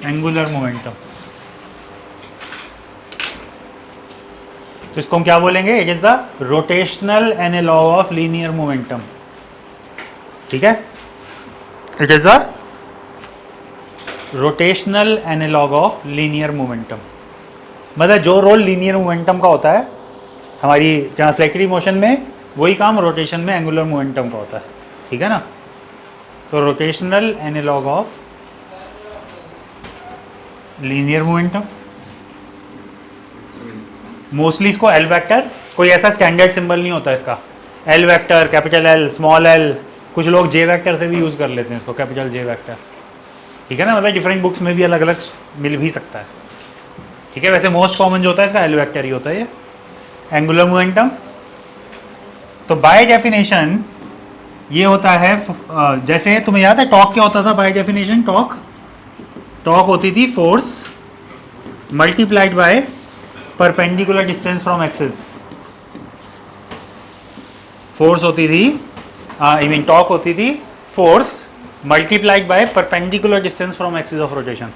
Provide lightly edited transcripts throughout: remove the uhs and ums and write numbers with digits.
Angular momentum. तो इसको हम क्या बोलेंगे? It is the rotational analog of linear momentum. ठीक है, it is the rotational analog of linear momentum. मतलब जो रोल लीनियर मोमेंटम का होता है हमारी ट्रांसलेटरी मोशन में, वही काम रोटेशन में एंगुलर मोमेंटम का होता है। ठीक है ना? तो rotational analog of linear momentum, mostly इसको एल वेक्टर, कोई ऐसा स्टैंडर्ड सिंबल नहीं होता इसका, L vector, capital L, small L, कुछ लोग जे वेक्टर से भी यूज़ कर लेते हैं इसको, कैपिटल जे वेक्टर। ठीक है ना? मतलब डिफरेंट बुक्स में भी अलग अलग मिल भी सकता है। ठीक है, वैसे मोस्ट कॉमन जो होता है इसका एल वेक्टर ही होता है ये एंगुलर मोमेंटम। तो बाय डेफिनेशन ये होता है, जैसे तुम्हें याद है टॉर्क क्या होता था बाय डेफिनेशन? टॉर्क होती थी force multiplied by perpendicular distance from axis. Force होती थी, आई मीन टॉर्क होती थी force multiplied by perpendicular distance from axis of rotation,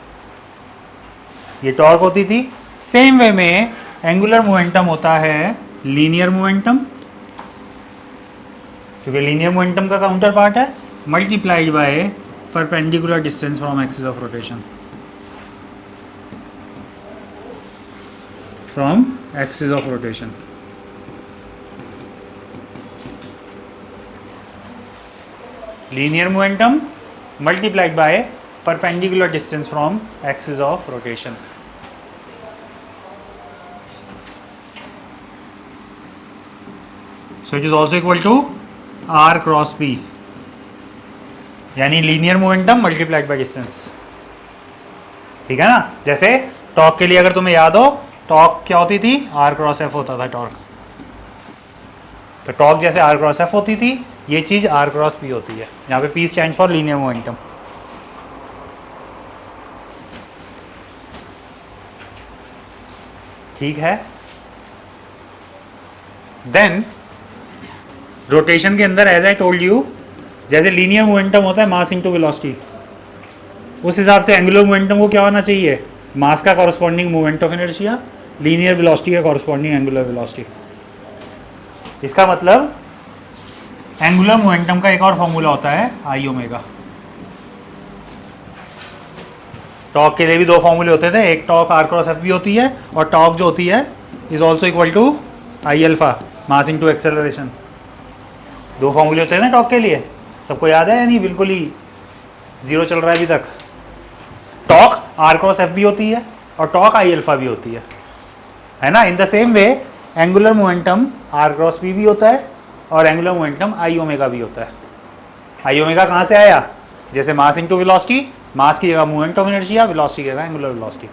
ये टॉर्क होती थी। सेम वे में एंगुलर मोमेंटम होता है लीनियर मोमेंटम, क्योंकि लीनियर मोमेंटम का काउंटर पार्ट है multiplied by perpendicular distance from axis of rotation, from axis of rotation. Linear momentum multiplied by perpendicular distance from axis of rotation. So it is also equal to R cross P, यानी linear momentum multiplied by distance. ठीक है ना? जैसे torque के लिए अगर तुम्हें याद हो, टॉर्क क्या होती थी? R क्रॉस F होता था टॉर्क। तो टॉर्क जैसे R क्रॉस F होती थी, ये चीज R क्रॉस P होती है। यहाँ पे P stand for linear momentum. ठीक है, देन रोटेशन के अंदर एज आई टोल्ड यू, जैसे लीनियर मोमेंटम होता है मास इनटू वेलोसिटी, उस हिसाब से एंगुलर मोमेंटम को क्या होना चाहिए? मास का corresponding moment of inertia, linear velocity का कॉरस्पॉन्डिंग एंगुलर वेलोसिटी। इसका मतलब एंगुलर मोमेंटम का एक और फॉर्मूला होता है आई ओमेगा। टॉर्क के लिए भी दो फॉर्मूले होते थे, एक टॉर्क आर क्रॉस एफ भी होती है, और टॉर्क जो होती है is also equal to I alpha, mass into acceleration. दो फॉर्मूले होते हैं ना टॉर्क के लिए, सबको याद है या नहीं? बिल्कुल ही जीरो चल रहा है अभी तक। टॉर्क आर क्रॉस एफ भी होती है और टॉर्क आई अल्फा भी होती है ना? In the same way angular momentum are cross p भी होता है और एंगुलर मोमेंटम आई ओमेगा भी होता है। आई ओमेगा कहाँ से आया? जैसे मास इनटू वेलोसिटी, मास की जगह मोमेंट ऑफ इनर्शिया, वेलोसिटी की जगह angular velocity,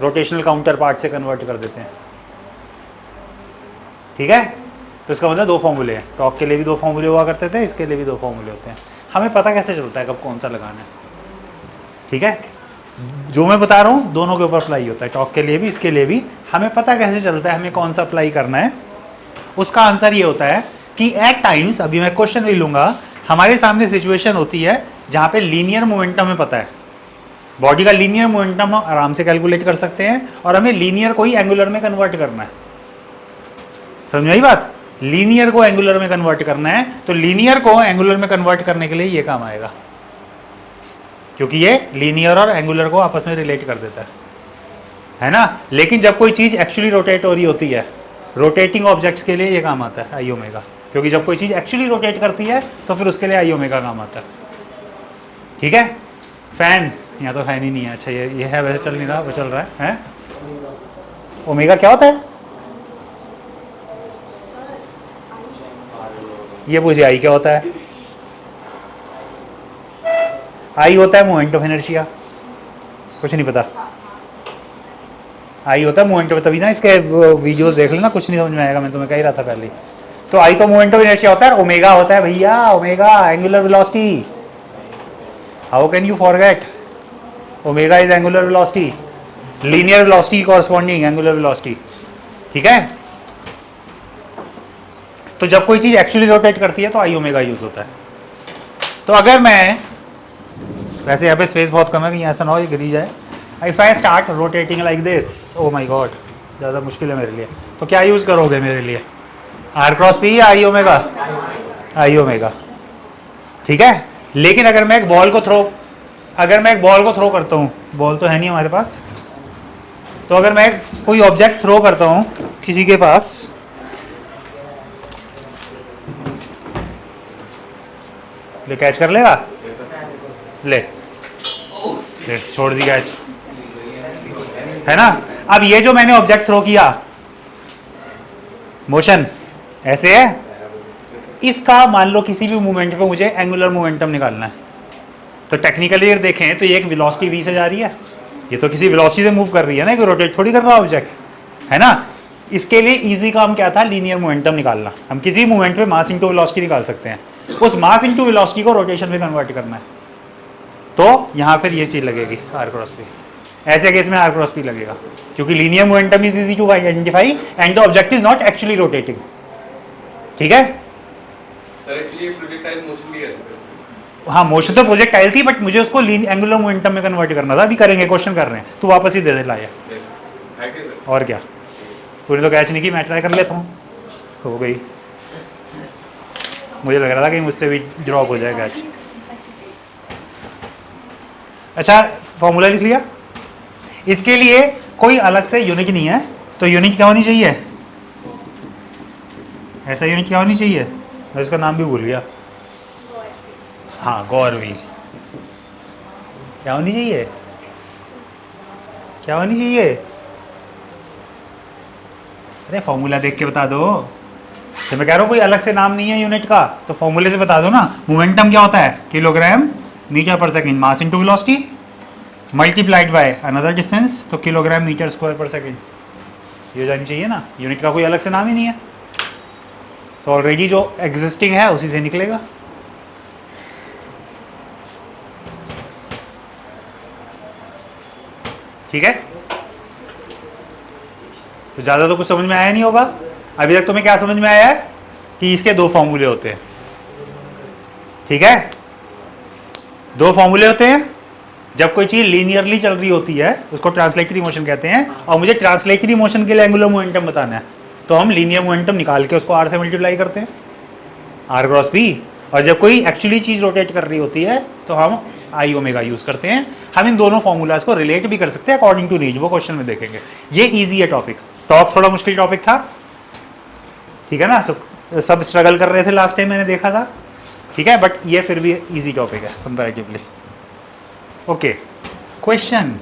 rotational counter part से कन्वर्ट कर देते हैं। ठीक है, तो इसका मतलब दो फॉर्मूले हैं। टॉर्क के लिए भी दो फॉर्मूले हुआ करते थे, इसके लिए भी दो फॉर्मूले होते हैं। हमें पता कैसे चलता है कब कौन सा लगाना है? ठीक है, जो मैं बता रहा हूँ दोनों के ऊपर अप्लाई होता है, टॉर्क के लिए भी इसके लिए भी। हमें पता कैसे चलता है हमें कौन सा अप्लाई करना है? उसका आंसर ये होता है कि एट टाइम्स, अभी मैं क्वेश्चन भी लूंगा, हमारे सामने सिचुएशन होती है जहाँ पे लीनियर मोमेंटम हमें पता है, बॉडी का लीनियर मोमेंटम हम आराम से कैलकुलेट कर सकते हैं, और हमें लीनियर को ही एंगुलर में कन्वर्ट करना है। समझ में आई बात? लीनियर को एंगुलर में कन्वर्ट करना है, तो लीनियर को एंगुलर में कन्वर्ट करने के लिए ये काम आएगा, क्योंकि ये लीनियर और एंगुलर को आपस में रिलेट कर देता है ना? लेकिन जब कोई चीज़ एक्चुअली रोटेट हो रही होती है, रोटेटिंग ऑब्जेक्ट्स के लिए ये काम आता है आई ओमेगा, क्योंकि जब कोई चीज़ एक्चुअली रोटेट करती है तो फिर उसके लिए आई ओमेगा काम आता है। ठीक है, फैन, यहाँ तो फैन ही नहीं है। अच्छा ये है, वैसे चल नहीं रहा, वो चल रहा है? ओमेगा क्या होता है? ये पूछिए, आई क्या होता है? आई होता है मोमेंट ऑफ इनर्शिया। कुछ नहीं पता? आई होता है मोमेंट ऑफ, तभी ना इसके वीडियोस देख लेना, कुछ नहीं समझ में आएगा, मैं तुम्हें कह ही रहा था पहले। तो आई तो मोमेंट ऑफ इनर्शिया होता है, और ओमेगा होता है भैया, omega angular velocity. How can you forget? Omega is angular velocity, linear velocity corresponding angular velocity. ठीक है, तो जब कोई चीज एक्चुअली रोटेट करती है तो आई ओमेगा यूज होता है। तो अगर मैं वैसे यहाँ पे स्पेस बहुत कम है, कहीं ऐसा ना हो ये गिरी जाए। If I start rotating like this, oh my god ज़्यादा मुश्किल है मेरे लिए, तो क्या यूज़ करोगे मेरे लिए, आर क्रॉस पी या आई ओमेगा, आई ओमेगा, ठीक है। लेकिन अगर मैं एक बॉल को थ्रो करता हूँ, बॉल तो है नहीं हमारे पास, तो अगर मैं कोई ऑब्जेक्ट थ्रो करता हूँ किसी के पास, ले कैच कर लेगा, ले छोड़ दी कैच, है ना। अब ये जो मैंने ऑब्जेक्ट थ्रो किया, मोशन ऐसे है, इसका मान लो किसी भी मूवमेंट पे मुझे एंगुलर मोमेंटम निकालना है, तो टेक्निकली अगर देखें तो ये एक वेलोसिटी v से जा रही है, ये तो किसी वेलोसिटी से मूव कर रही है ना, कि रोटेट थोड़ी कर रहा है ऑब्जेक्ट, है ना। इसके लिए इजी काम क्या था, लीनियर मोमेंटम निकालना। हम किसी मूवमेंट पे मास इनटू वेलोसिटी निकाल सकते हैं, उस मास इनटू वेलोसिटी को रोटेशन में कन्वर्ट करना है, तो यहाँ फिर ये चीज़ लगेगी आर क्रॉस पी। ऐसे केस में आर क्रॉस पी लगेगा, क्योंकि linear momentum is easy to identify and the object is not actually rotating, ठीक है। सर एक्चुअली प्रोजेक्टाइल मोशन भी है, हाँ मोशन तो प्रोजेक्टाइल थी, बट मुझे उसको एंगुलर मोमेंटम में कन्वर्ट करना था, अभी करेंगे, क्वेश्चन कर रहे हैं, तू वापस ही दे दे लाया, और क्या, तूने तो कैच नहीं की, मैं ट्राई कर लेता हूँ, हो गई। मुझे लग रहा था कि मुझसे भी ड्रॉप हो जाए कैच। अच्छा फॉर्मूला लिख लिया, इसके लिए कोई अलग से यूनिक नहीं है, तो यूनिक क्या होनी चाहिए, ऐसा यूनिक क्या होनी चाहिए, मैं इसका नाम भी भूल गया, हाँ गौरवी, क्या होनी चाहिए, क्या होनी चाहिए, अरे फॉर्मूला देख के बता दो, तो मैं कह रहा हूँ कोई अलग से नाम नहीं है यूनिट का, तो फॉर्मूले से बता दो ना। मोमेंटम क्या होता है, किलोग्राम मीटर पर second, mass into velocity multiplied by another distance, तो किलोग्राम मीटर स्क्वायर पर सेकंड, ये जानी चाहिए ना। यूनिट का कोई अलग से नाम ही नहीं है, तो ऑलरेडी जो एग्जिस्टिंग है उसी से निकलेगा। ठीक है, तो ज़्यादा तो कुछ समझ में आया नहीं होगा अभी तक। तुम्हें क्या समझ में आया है कि इसके दो फॉर्मूले होते हैं, ठीक है, दो फॉर्मूले होते हैं। जब कोई चीज लीनियरली चल रही होती है उसको ट्रांसलेटरी मोशन कहते हैं, और मुझे ट्रांसलेटरी मोशन के लिए एंगुलर मोमेंटम बताना है, तो हम लीनियर मोमेंटम निकाल के उसको आर से मल्टीप्लाई करते हैं, आर क्रॉस बी। और जब कोई एक्चुअली चीज रोटेट कर रही होती है तो हम आई ओमेगा यूज करते हैं। हम इन दोनों फॉर्मूलाज को रिलेट भी कर सकते हैं अकॉर्डिंग टू नीड, वो क्वेश्चन में देखेंगे। ये इजी है टॉपिक, टॉप थोड़ा मुश्किल टॉपिक था, ठीक है ना, सब स्ट्रगल कर रहे थे लास्ट टाइम मैंने देखा था, ठीक है, बट ये फिर भी इजी टॉपिक है comparatively. Okay, question,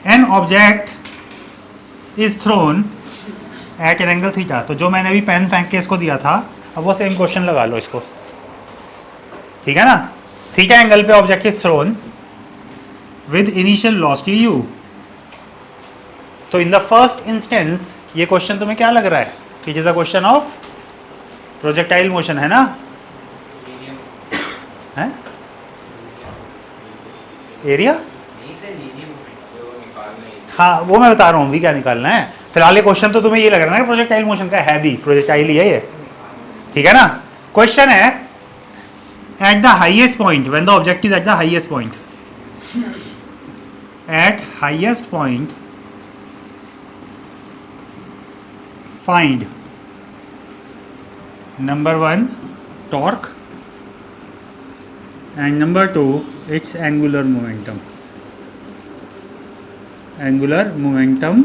an object is thrown at an angle theta. तो जो मैंने अभी पेन फेंक के इसको दिया था, अब वो सेम क्वेश्चन लगा लो इसको, ठीक है ना। थीटा एंगल पे object is throne with initial velocity you. तो इन द फर्स्ट इंस्टेंस ये क्वेश्चन तुम्हें क्या लग रहा है, it is a question of projectile motion, है ना, है एरिया, हाँ वो मैं बता रहा हूँ भी क्या निकालना है। फिलहाल ये क्वेश्चन तो तुम्हें ये लग रहा है ना प्रोजेक्टाइल मोशन का है, भी प्रोजेक्टाइल ही है ये, ठीक है ना। क्वेश्चन है at the highest point, when the object is at the highest point, eight highest point find number 1 torque and number 2 it's angular momentum, angular momentum,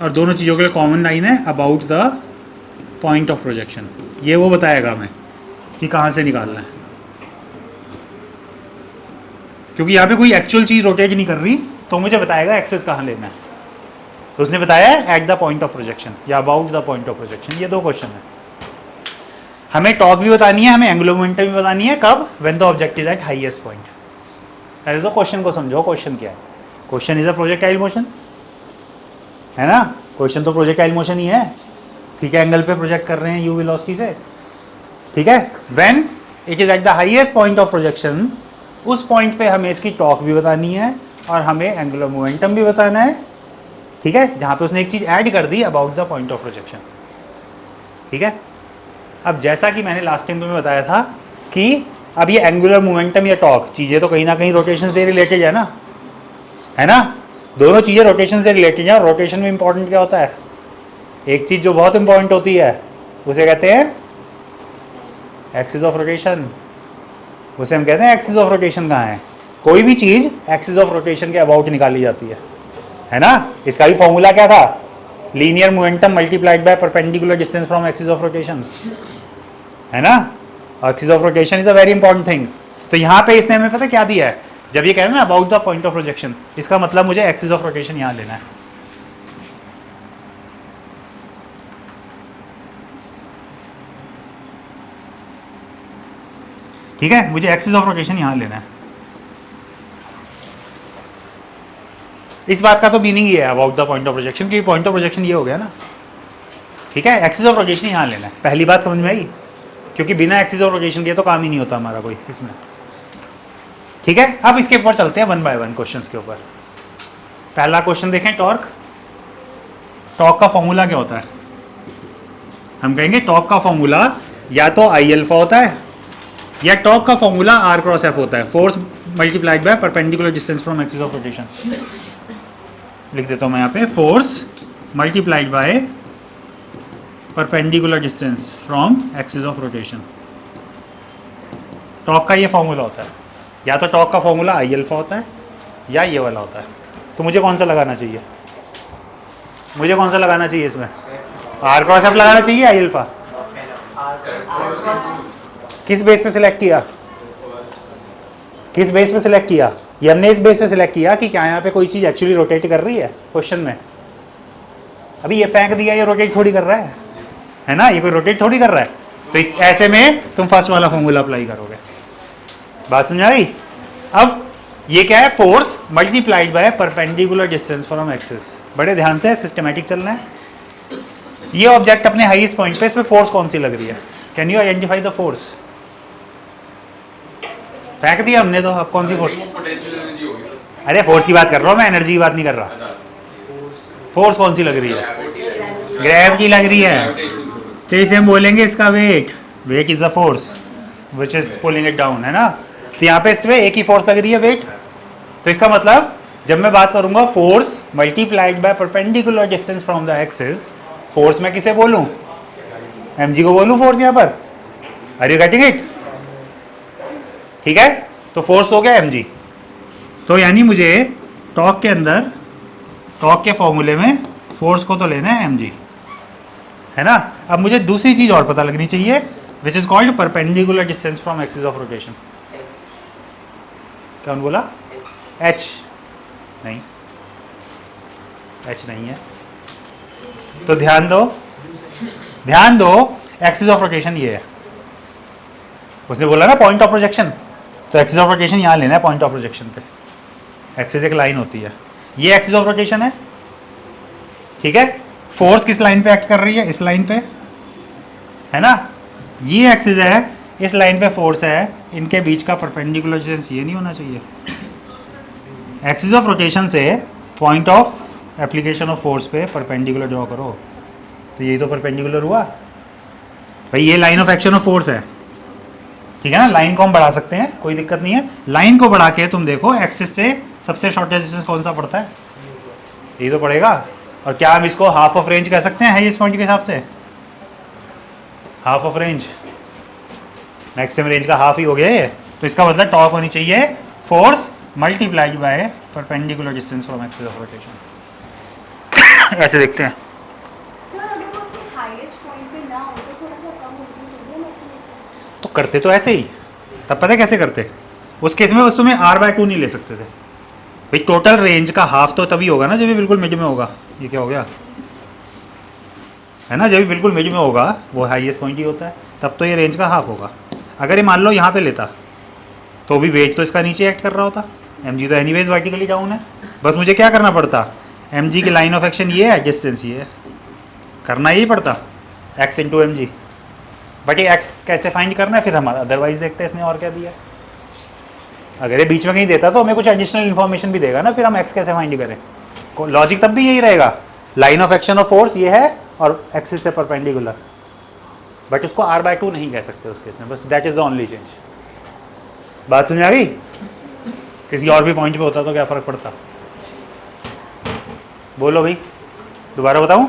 और दोनों चीज़ों के लिए कॉमन लाइन है about the point of projection. ये वो बताएगा हमें कि कहाँ से निकालना है, क्योंकि यहाँ पे कोई एक्चुअल चीज़ रोटेट नहीं कर रही, तो मुझे बताएगा एक्सेस कहाँ लेना है। तो उसने बताया at the point of projection या about the point of projection. ये दो क्वेश्चन है, हमें टॉर्क भी बतानी है, हमें एंगुलर मोमेंटम भी बतानी है, कब, when the object is eight highest point. पहले तो क्वेश्चन को समझो, क्वेश्चन क्या है, question is a projectile motion, है ना, क्वेश्चन तो प्रोजेक्टाइल मोशन ही है, ठीक है, एंगल पे प्रोजेक्ट कर रहे हैं यू वेलोसिटी से, ठीक है। When it is at the highest point of projection, उस पॉइंट पे हमें इसकी टॉर्क भी बतानी है और हमें एंगुलर मोमेंटम भी बताना है, ठीक है, जहाँ पे उसने एक चीज़ ऐड कर दी about the point of projection, ठीक है। अब जैसा कि मैंने लास्ट टाइम तुम्हें बताया था कि अब ये एंगुलर मोमेंटम या टॉर्क चीज़ें तो कहीं ना कहीं रोटेशन से रिलेटेड है ना, दोनों चीज़ें रोटेशन से रिलेटेड है। रोटेशन में इंपॉर्टेंट क्या होता है, एक चीज़ जो बहुत इंपॉर्टेंट होती है उसे कहते हैं एक्सिस ऑफ रोटेशन। उसे हम कहते हैं एक्सिस ऑफ रोटेशन कहाँ है, कोई भी चीज़ एक्सिस ऑफ रोटेशन के अबाउट निकाली जाती है ना। इसका भी फॉर्मूला क्या था, linear momentum multiplied by perpendicular distance from axis of rotation, है ना। Axis of rotation is a very important thing. तो यहाँ पे इसने हमें पता क्या दिया है, जब ये कह रहे हैं ना about the point of projection, इसका मतलब मुझे एक्सिस ऑफ रोटेशन यहाँ लेना है। ठीक है, मुझे एक्सिस ऑफ रोटेशन यहाँ लेना है। इस बात का तो मीनिंग ये है about the point of projection, क्योंकि पॉइंट ऑफ प्रोजेक्शन ये हो गया ना। ठीक है, एक्सिस ऑफ रोटेशन यहाँ लेना है, पहली बात समझ में आई, क्योंकि बिना एक्सिस ऑफ रोटेशन के तो काम ही नहीं होता हमारा कोई इसमें। ठीक है, अब इसके ऊपर चलते हैं वन बाय वन क्वेश्चंस के ऊपर। पहला क्वेश्चन देखें, टॉर्क। टॉर्क का फॉर्मूला क्या होता है, हम कहेंगे टॉर्क का फॉर्मूला या तो आई अल्फा होता है या टॉर्क का फॉर्मूला आर क्रॉस एफ होता है, force multiplied by perpendicular distance from axis of rotation. लिख देता हूं मैं यहाँ पे, force multiplied by perpendicular distance from axis of rotation. Torque का ये फॉर्मूला होता है, या तो टॉर्क का फॉर्मूला आई अल्फा होता है या ये वाला होता है। तो मुझे कौन सा लगाना चाहिए, मुझे कौन सा लगाना चाहिए इसमें, आर क्रॉस एफ लगाना चाहिए, आई अल्फा। किस बेस पे सिलेक्ट किया, किस बेस पे सिलेक्ट किया, ये हमने इस बेस पे सिलेक्ट किया कि क्या यहाँ पे कोई चीज़ एक्चुअली रोटेट कर रही है क्वेश्चन में। अभी ये फेंक दिया, ये रोटेट थोड़ी कर रहा है ना, ये कोई रोटेट थोड़ी कर रहा है। तो इस ऐसे में तुम फर्स्ट वाला फॉर्मूला अप्लाई करोगे। बात समझ आई। अब ये क्या है, force multiplied by perpendicular distance from axis. बड़े ध्यान से सिस्टमैटिक चलना है। ये ऑब्जेक्ट अपने हाईएस्ट पॉइंट पे, इसमें फोर्स कौन सी लग रही है, can you identify the force. फेंक दिया हमने तो, अब कौन सी फोर्स, पोटेंशियल एनर्जी होगी। अरे फोर्स की बात कर रहा हूँ मैं, एनर्जी की बात नहीं कर रहा। फोर्स कौन सी लग रही है, ग्रेव की लग रही है। तो इसे हम बोलेंगे इसका weight, weight is the force which is pulling it down, है ना। तो यहाँ पे इसमें एक ही फोर्स लग रही है, वेट। तो इसका मतलब जब मैं बात करूंगा force multiplied by perpendicular distance from the axis, force मैं किसे बोलूं, mg को बोलूं फोर्स यहाँ पर। Are you getting it. ठीक है, तो फोर्स हो गया mg। तो यानी मुझे टॉर्क के अंदर, टॉर्क के फॉर्मूले में फोर्स को तो लेना है mg, है ना। अब मुझे दूसरी चीज और पता लगनी चाहिए, which is called perpendicular distance from axis of rotation. क्या बोला, h नहीं, h नहीं है। तो ध्यान दो, ध्यान दो, एक्सिस ऑफ रोटेशन ये है। उसने बोला ना पॉइंट ऑफ प्रोजेक्शन, तो एक्सिस ऑफ रोटेशन यहाँ लेना है पॉइंट ऑफ प्रोजेक्शन पे। एक्सिस एक लाइन होती है, ये एक्सिस ऑफ रोटेशन है। ठीक है, फोर्स किस लाइन पे एक्ट कर रही है, इस लाइन पे, है ना। ये एक्सिस है, इस लाइन पे फोर्स है, इनके बीच का परपेंडिकुलर डिस्टेंस ये नहीं होना चाहिए। एक्सिस ऑफ रोटेशन से point of application of force पे परपेंडिकुलर ड्रॉ करो, तो यही तो परपेंडिकुलर हुआ भाई। ये line of action of force है, ठीक है ना। लाइन को हम बढ़ा सकते हैं, कोई दिक्कत नहीं है। लाइन को बढ़ा के तुम देखो एक्सिस से सबसे शॉर्टेस्ट डिस्टेंस कौन सा पड़ता है, यही तो पड़ेगा। और क्या हम इसको हाफ ऑफ रेंज कह सकते हैं इस पॉइंट के हिसाब से, half of range, maximum range का हाफ ही हो गया ये। तो इसका मतलब टॉर्क होनी चाहिए force multiplied by perpendicular distance from axis of rotation. ऐसे देखते हैं। सर अगर वो अपने हाईएस्ट पॉइंट पे ना हो तो थोड़ा सा कम होती तो भी मैक्सिमम। तो करते तो ऐसे ही, तब पता है कैसे करते, उस केस में बस तुम्हें r/2 नहीं ले सकते थे भाई। टोटल रेंज का हाफ तो तभी होगा ना जब ये बिल्कुल मिड में होगा। ये क्या हो गया, है ना, जब ये बिल्कुल मिड में होगा वो हाईएस्ट पॉइंट ही होता है, तब तो ये रेंज का हाफ होगा। अगर ये मान लो यहाँ पे लेता तो भी वेट तो इसका नीचे एक्ट कर रहा होता। mg तो एनीवेज वर्टिकली डाउन है, बस मुझे क्या करना पड़ता, mg की लाइन ऑफ एक्शन ये है, डिस्टेंस ये है, करना यही पड़ता x into M G. But ये x कैसे फाइंड करना है फिर हमारा अदरवाइज देखते हैं इसने और क्या दिया। अगर ये बीच में कहीं देता तो हमें कुछ एडिशनल इन्फॉर्मेशन भी देगा ना, फिर हम x कैसे फाइंड करें। लॉजिक तब भी यही रहेगा, line of action of force ये है और एक्सिस से परपेंडिकुलर, बट उसको r/2 नहीं कह सकते उस केस में, बस that is the only change. बात समझ आ गई? किसी और भी पॉइंट पे होता तो क्या फर्क पड़ता? बोलो भाई, दोबारा बताऊं?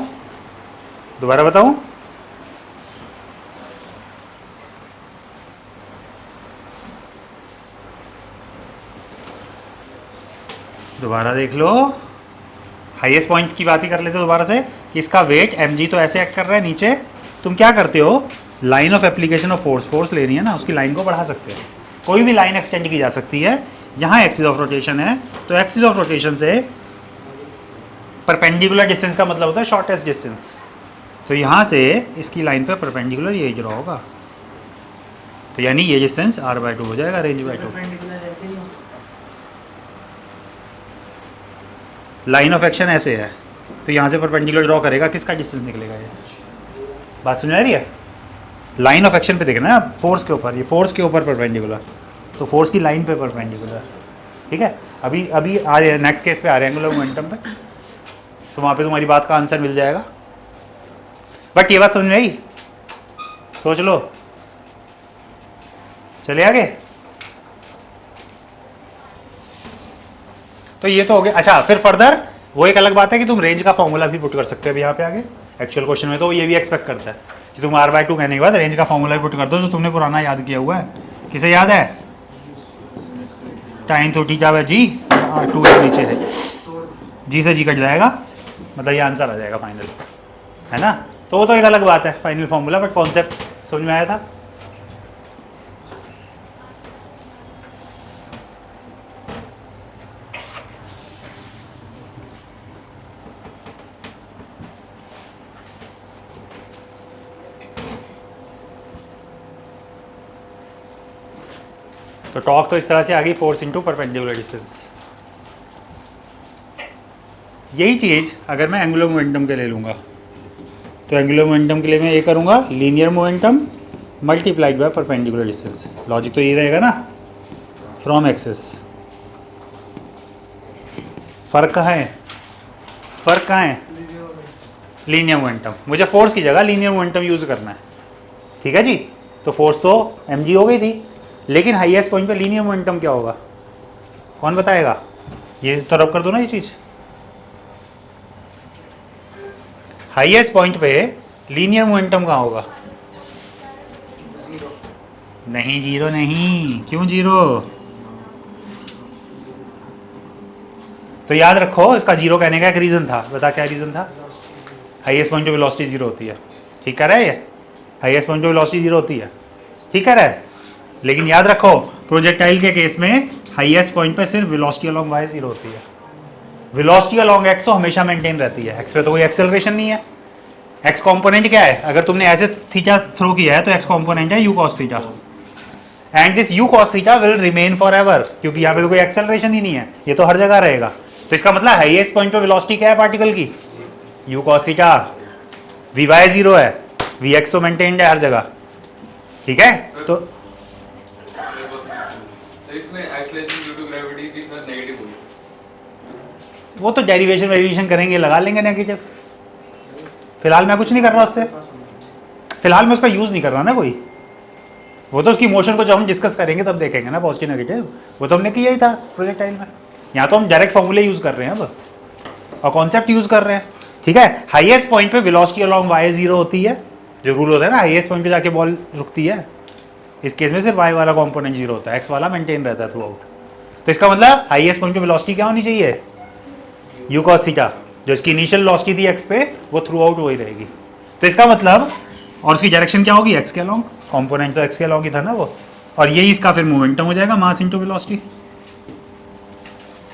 दोबारा बताऊं? दोबारा देख लो, हाईएस्ट पॉइंट की बात ही कर लेते दोबारा से कि इसका वेट mg तो ऐसे एक्ट कर रहा है नीचे, तुम क्या करते हो, line of application of force लेनी है ना, उसकी लाइन को बढ़ा सकते हो, कोई भी लाइन एक्सटेंड की जा सकती है। यहाँ एक्सिस ऑफ रोटेशन है तो एक्सिस ऑफ रोटेशन से परपेंडिकुलर डिस्टेंस का मतलब होता है शॉर्टेस्ट डिस्टेंस, तो यहाँ से इसकी लाइन पे परपेंडिकुलर ये ड्रॉ होगा, तो यानी ये डिस्टेंस r/2 हो जाएगा, range bye 2। Line of action ऐसे है तो यहाँ से परपेंडिकुलर ड्रॉ करेगा, किसका डिस्टेंस निकलेगा ये? बात समझ आ रही है? लाइन ऑफ एक्शन पे देखना है फोर्स के ऊपर, ये फोर्स के ऊपर परपेंडिकुलर, तो फोर्स की लाइन पे परपेंडिकुलर, ठीक है। अभी अभी आ रहे हैं नेक्स्ट केस पे आ रहे हैं एंगुलर मोमेंटम पे, तो वहाँ पे तुम्हारी बात का आंसर मिल जाएगा। बट ये बात समझ में आई? सोच लो, चले आगे। तो ये तो हो गया। अच्छा, फिर फर्दर वो एक अलग बात है कि तुम रेंज का फॉर्मूला भी पुट कर सकते हो अभी यहाँ पे आगे एक्चुअल क्वेश्चन में, तो ये भी एक्सपेक्ट करता है कि तुम r/2 कहने के बाद रेंज का फॉर्मूला भी पुट कर दो, जो तुमने पुराना याद किया हुआ है। किसे याद है? टाइन तो थीटा बाय जी, r2 है नीचे से, जी से जी कट जाएगा, मतलब ये आंसर आ जाएगा फाइनल, है ना। तो वो तो एक अलग बात है फाइनल फॉर्मूला, बट कॉन्सेप्ट समझ में आया था? तो टॉक तो इस तरह से आ गई, फोर्स इंटू परपेंडिकुलर डिस्टेंस। यही चीज़ अगर मैं एंगुलर मोमेंटम के ले लूँगा, तो एंगुलर मोमेंटम के लिए मैं ये करूँगा linear momentum multiplied by perpendicular distance. Logic तो ये रहेगा ना, फ्रॉम एक्सिस। फ़र्क कहाँ है? फ़र्क कहाँ है? लीनियर मोमेंटम, मुझे फोर्स की जगह लीनियर मोमेंटम यूज़ करना है, ठीक है जी। तो फोर्स तो mg हो गई थी, लेकिन हाईएस्ट पॉइंट पे लीनियर मोमेंटम क्या होगा, कौन बताएगा? ये तो रब कर दो ना ये चीज़। हाईएस्ट पॉइंट पे लीनियर मोमेंटम कहाँ होगा? नहीं, जीरो नहीं। क्यों जीरो? तो याद रखो, इसका जीरो कहने का एक रीज़न था, बता क्या रीज़न था? हाईएस्ट पॉइंट पे वेलोसिटी जीरो होती है, ठीक कह रहा है ये? हाईएस्ट पॉइंट पे वेलोसिटी जीरो होती है, ठीक कह रहा है। लेकिन याद रखो, प्रोजेक्टाइल के केस में हाईएस्ट पॉइंट पे सिर्फ वेलोसिटी अलोंग वाई जीरो होती है, वेलोसिटी अलोंग एक्स तो हमेशा मेंटेन रहती है। एक्स पे तो कोई एक्सेलरेशन नहीं है। एक्स कंपोनेंट क्या है? अगर तुमने ऐसे थीटा थ्रो किया है तो एक्स कंपोनेंट है you cos theta, and this you cos theta will remain for ever, क्योंकि यहाँ पे तो कोई एक्सेलरेशन ही नहीं है, ये तो हर जगह रहेगा। तो इसका मतलब हाईएस्ट पॉइंट पे वेलोसिटी क्या है पार्टिकल की? U cos theta. V Y zero है, वी एक्स तो मेंटेन्ड है हर जगह, ठीक है। तो इसमें एक्सेलरेशन ड्यू टू ग्रेविटी की सर नेगेटिव होगी, वो तो डेरिवेशन वेरिएशन करेंगे, लगा लेंगे नेगेटिव। फिलहाल मैं कुछ नहीं कर रहा उससे, फिलहाल मैं उसका यूज़ नहीं कर रहा ना कोई। वो तो उसकी मोशन को जब हम डिस्कस करेंगे तब देखेंगे ना, पॉजिटिव नेगेटिव, वो तो हमने किया ही था प्रोजेक्टाइल में। यहाँ तो हम डायरेक्ट फॉर्मूले यूज़ कर रहे हैं अब, और कॉन्सेप्ट यूज़ कर रहे हैं, ठीक है। हाईएस्ट पॉइंट पे वेलोसिटी अलोंग वाई जीरो होती है, जो रूल होता है ना, हाईएस्ट पॉइंट पे जाके बॉल रुकती है। इस केस में सिर्फ वाई वाला कॉम्पोनेंट जीरो होता है, एक्स वाला मेंटेन रहता है थ्रू आउट। तो इसका मतलब हाईएस्ट पॉइंट पे वेलोसिटी क्या होनी चाहिए? You cos theta. जो इसकी इनिशियल वेलोसिटी थी एक्स पे, वो थ्रू आउट वही रहेगी। तो इसका मतलब, और उसकी डायरेक्शन क्या होगी? एक्स के अलोंग, कॉम्पोनेंट तो एक्स के अलोंग ही था ना वो, और यही इसका फिर मोमेंटम हो जाएगा, मास इंटू वेलोसिटी।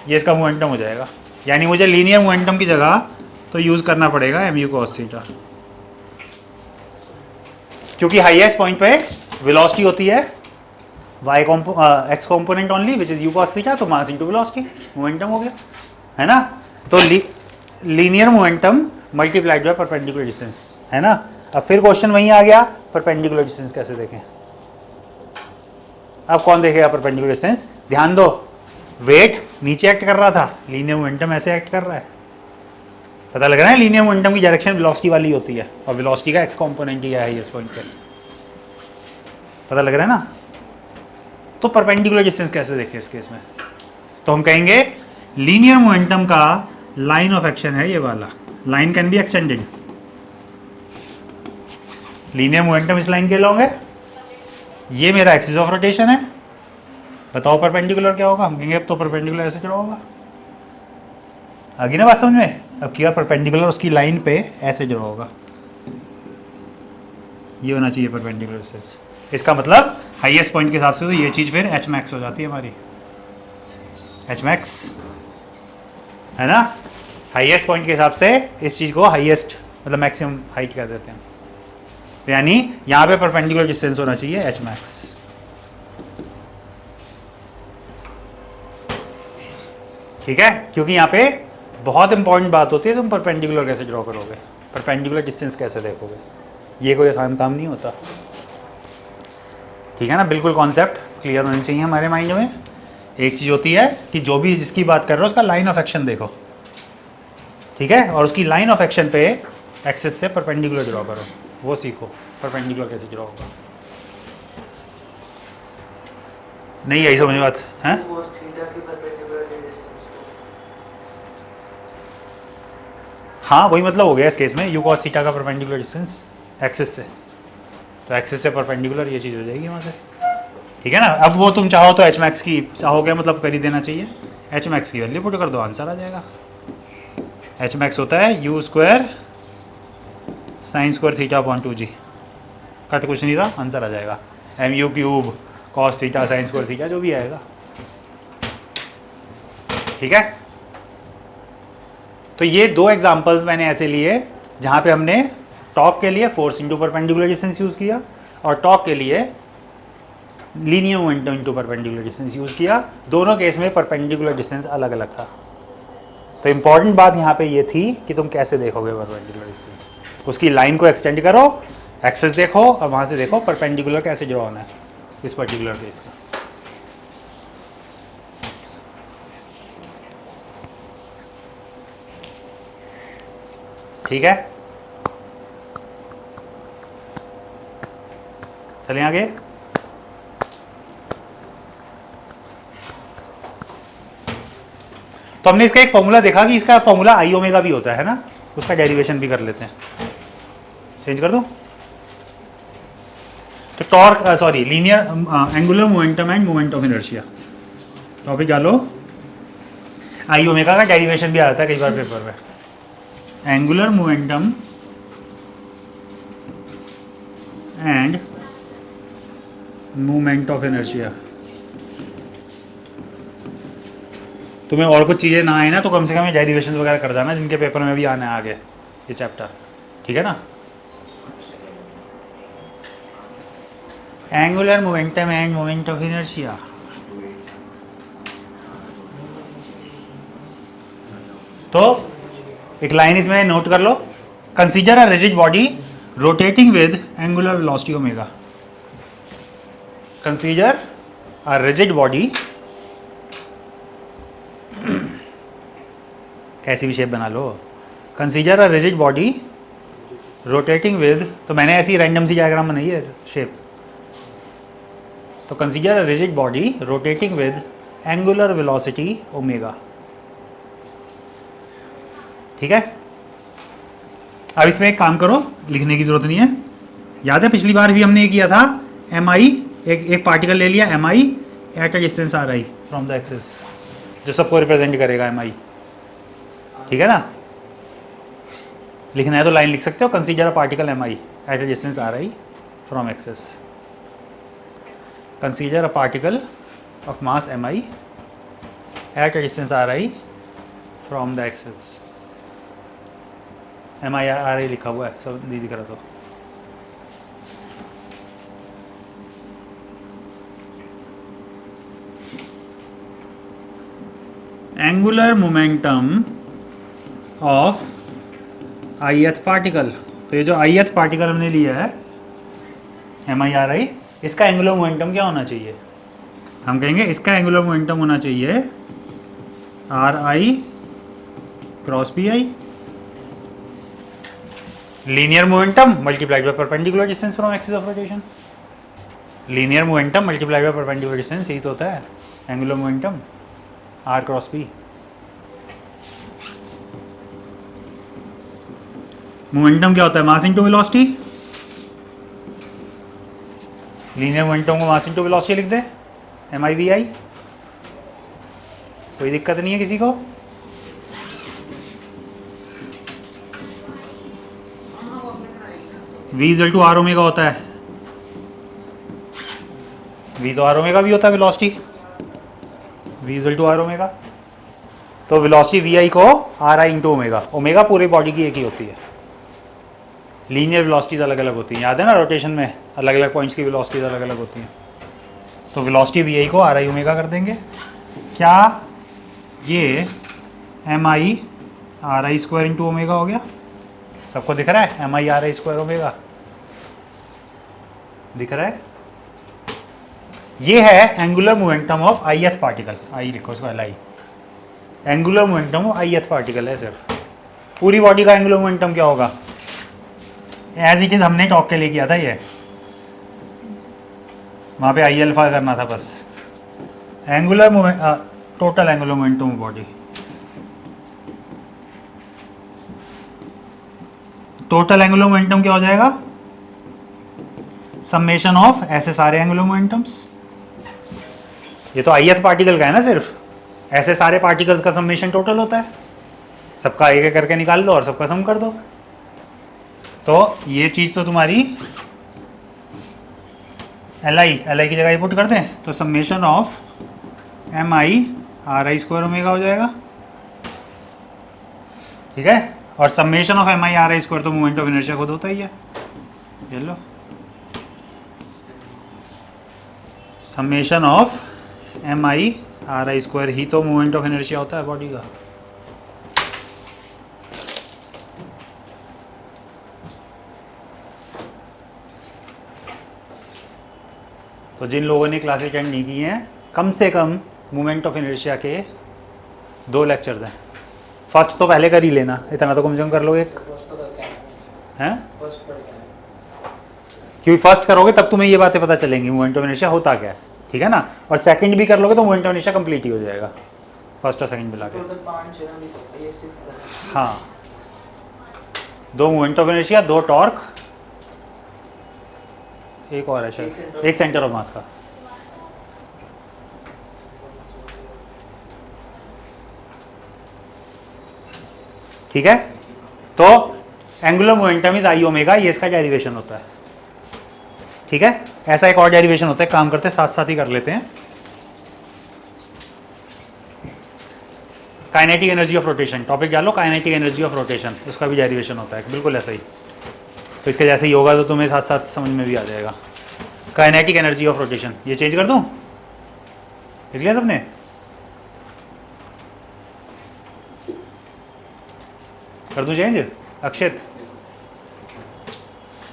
ये इसका मोमेंटम हो जाएगा, यानी मुझे लीनियर मोमेंटम की जगह तो यूज़ करना पड़ेगा एम यू कॉस थीटा, क्योंकि हाईएस्ट पॉइंट पे वेलोसिटी होती है Y X component only which is u cos theta, तो मास इंटू वेलोसिटी, मोमेंटम हो गया, है ना। तो linear momentum multiplied by perpendicular distance, है ना। अब फिर क्वेश्चन वहीं आ गया, परपेंडिकुलर डिस्टेंस कैसे देखें? अब कौन देखेगा परपेंडिकुलर डिस्टेंस? ध्यान दो, वेट नीचे एक्ट कर रहा था, लीनियर मोमेंटम ऐसे एक्ट कर रहा है। पता लग रहा है लीनियर मोमेंटम की डायरेक्शन वेलोसिटी वाली होती है, और वेलोसिटी का एक्स कंपोनेंट ही है हाईएस्ट पॉइंट पे। पता लग रहा है ना। तो परपेंडिकुलर डिस्टेंस कैसे देखें इस केस में, तो हम कहेंगे लीनियर मोमेंटम का लाइन ऑफ एक्शन है ये वाला, line can be extended. Linear momentum इस लाइन के लॉन्ग है, ये मेरा एक्सिस ऑफ रोटेशन है, बताओ परपेंडिकुलर क्या होगा। हम कहेंगे अब तो परपेंडिकुलर ऐसे जुड़ा होगा। आगे ना बात समझ में, अब किया परपेंडिकुलर उसकी लाइन पे ऐसे जुड़ा होगा, ये होना चाहिए परपेंडिकुलर डिस्टेंस। इसका मतलब हाईएस्ट पॉइंट के हिसाब से तो ये चीज़ फिर एच मैक्स हो जाती है हमारी, एच मैक्स है ना। हाईएस्ट पॉइंट के हिसाब से इस चीज़ को हाईएस्ट मतलब मैक्सिमम हाइट कर देते हैं, तो यानी यहाँ पे परपेंडिकुलर डिस्टेंस होना चाहिए एच मैक्स। ठीक है, क्योंकि यहाँ पे बहुत इंपॉर्टेंट बात होती है, तुम परपेंडिकुलर कैसे ड्रॉ करोगे, परपेंडिकुलर डिस्टेंस कैसे देखोगे, ये कोई आसान काम नहीं होता। ठीक है ना, बिल्कुल कॉन्सेप्ट क्लियर होने चाहिए हमारे माइंड में। एक चीज़ होती है कि जो भी जिसकी बात कर रहे हो उसका लाइन ऑफ एक्शन देखो, ठीक है, और उसकी लाइन ऑफ एक्शन पे एक्सिस से परपेंडिकुलर ड्रॉ करो, वो सीखो परपेंडिकुलर कैसे ड्रॉ होगा। नहीं यही समझ बात है। हाँ वही मतलब हो गया इस केस में, यू कॉस थीटा का परपेंडिकुलर डिस्टेंस एक्सिस से, तो एक्सिस से परपेंडिकुलर ये चीज़ हो जाएगी वहाँ से। ठीक है ना, अब वो तुम चाहो तो एच मैक्स की चाहोगे मतलब कर ही देना चाहिए, एच मैक्स की वैल्यू पुट कर दो, आंसर आ जाएगा। एच मैक्स होता है u square sine square theta upon 2g का, तो कुछ नहीं था, आंसर आ जाएगा M U cube cos theta sine square theta जो भी आएगा। ठीक है, तो ये दो एग्जांपल्स मैंने ऐसे लिए जहाँ पे हमने टॉक के लिए force into perpendicular distance use किया और टॉक के लिए linear momentum into perpendicular distance use किया। दोनों केस में परपेंडिकुलर डिस्टेंस अलग अलग था। तो इंपॉर्टेंट बात यहाँ पे ये थी कि तुम कैसे देखोगे परपेंडिकुलर डिस्टेंस, उसकी लाइन को एक्सटेंड करो, एक्सेस देखो और वहाँ से देखो परपेंडिकुलर कैसे ड्रॉ होना है इस पर्टिकुलर केस का। ठीक है, चलें आगे। तो हमने इसका एक फॉर्मूला देखा कि इसका फॉर्मूला आई ओमेगा भी होता है ना, उसका डेरिवेशन भी कर लेते हैं। चेंज कर दो, तो torque sorry linear angular momentum and moment of inertia topic डालो। आई ओमेगा का डेरिवेशन भी आता है कई बार पेपर में, angular momentum and moment of inertia. तुम्हें और कुछ चीज़ें ना आए ना तो कम से कम ये डेरिवेशन वगैरह कर जाना, जिनके पेपर में भी आना है आगे ये चैप्टर। ठीक है ना, angular momentum and moment of inertia. तो एक लाइन इसमें नोट कर लो, consider a rigid body rotating with angular velocity omega. Consider a rigid body, कैसी भी शेप बना लो, consider a rigid body rotating with, तो मैंने ऐसी रैंडम सी डायग्राम बनाई है शेप, तो consider a rigid body rotating with angular velocity omega. ठीक है, अब इसमें एक काम करो, लिखने की जरूरत नहीं है, याद है पिछली बार भी हमने ये किया था, एम आई एक पार्टिकल ले लिया M I at a distance R I from the axis, जो सबको रिप्रेजेंट करेगा एम आई। ठीक है ना, लिखना है तो लाइन लिख सकते हो, consider a particle M I at a distance R I from axis, consider a particle of mass M I at a distance R I from the axis. M I R I लिखा हुआ है, सब नहीं दिख रहा तो angular momentum of ith particle. तो ये जो ith पार्टिकल हमने लिया है एम आई आर आई, इसका एंगुलर मोमेंटम क्या होना चाहिए, हम कहेंगे इसका एंगुलर मोमेंटम होना चाहिए R I cross P I, linear momentum multiplied by perpendicular distance from axis of rotation. Linear momentum multiply by perpendicular distance, यही तो होता है angular momentum, are cross P. Momentum क्या होता है? Mass into velocity. Linear momentum को mass into velocity लिख दे, MIVI। कोई दिक्कत नहीं है किसी को? V equal to R omega होता है। V तो आर ओमेगा भी होता है velocity, V equal to R omega. तो वेलोसिटी VI को RI इंटू ओमेगा, ओमेगा पूरी बॉडी की एक ही होती है। लीनियर वेलोसिटीज अलग अलग होती हैं, याद है ना, रोटेशन में अलग अलग पॉइंट्स की वेलोसिटीज अलग अलग होती हैं। तो वेलोसिटी VI को RI ओमेगा कर देंगे। क्या ये MI RI square into omega हो गया? सबको दिख रहा है? MI RI स्क्वायर ओमेगा दिख रहा है? ये है angular momentum of ith particle. I लिखो इसको, LI। Angular momentum of ith particle है सिर्फ। पूरी बॉडी का एंगुलर मोमेंटम क्या होगा? एज इट इज हमने टॉक के लिए किया था ये, वहाँ पे I अल्फा करना था बस। Angular moment, total angular momentum of body, total angular momentum क्या हो जाएगा? समेशन ऑफ ऐसे सारे एंगुलर मोमेंटम्स। ये तो ith पार्टिकल का है ना सिर्फ, ऐसे सारे पार्टिकल्स का समेशन टोटल होता है। सबका एक एक करके निकाल लो और सबका सम कर दो। तो ये चीज़ तो तुम्हारी LI की जगह ये पुट कर दें तो summation of MI RI square omega हो जाएगा, ठीक है। और summation of MI RI square तो मोमेंट ऑफ इनर्शिया खुद होता ही है। ये लो, summation of MI RI square ही तो मोमेंट ऑफ इनर्शिया होता है बॉडी का। तो जिन लोगों ने क्लासेस अटेंड नहीं की हैं, कम से कम मोमेंट ऑफ इनर्शिया के 2 लेक्चर्स हैं। फर्स्ट तो पहले कर ही लेना, इतना तो कम से कम कर लो एक, हैं? क्योंकि फर्स्ट करोगे तब तुम्हें ये बातें पता चलेंगी मोमेंट ऑफ इनर्शिया होता क्या है, ठीक है ना। और सेकंड भी कर लोगे तो मोमेंट ऑफ इनर्शिया कंप्लीट ही हो जाएगा, फर्स्ट और सेकंड मिला के। हाँ, 2 मोमेंट ऑफ इनर्शिया, 2 टॉर्क, एक और है शायद, एक सेंटर ऑफ मास का। ठीक है, तो angular momentum is I omega, ये इसका डेरिवेशन होता है, ठीक है। ऐसा एक और डेरिवेशन होता है, काम करते साथ साथ ही कर लेते हैं। Kinetic energy of rotation, topic डालो काइनेटिक एनर्जी ऑफ रोटेशन, उसका भी डेरिवेशन होता है बिल्कुल ऐसा ही। तो इसके जैसे ही होगा तो तुम्हें साथ साथ समझ में भी आ जाएगा। काइनेटिक एनर्जी ऑफ रोटेशन, ये चेंज कर दूं? लिख लिया सबने? कर दूं चेंज? अक्षित,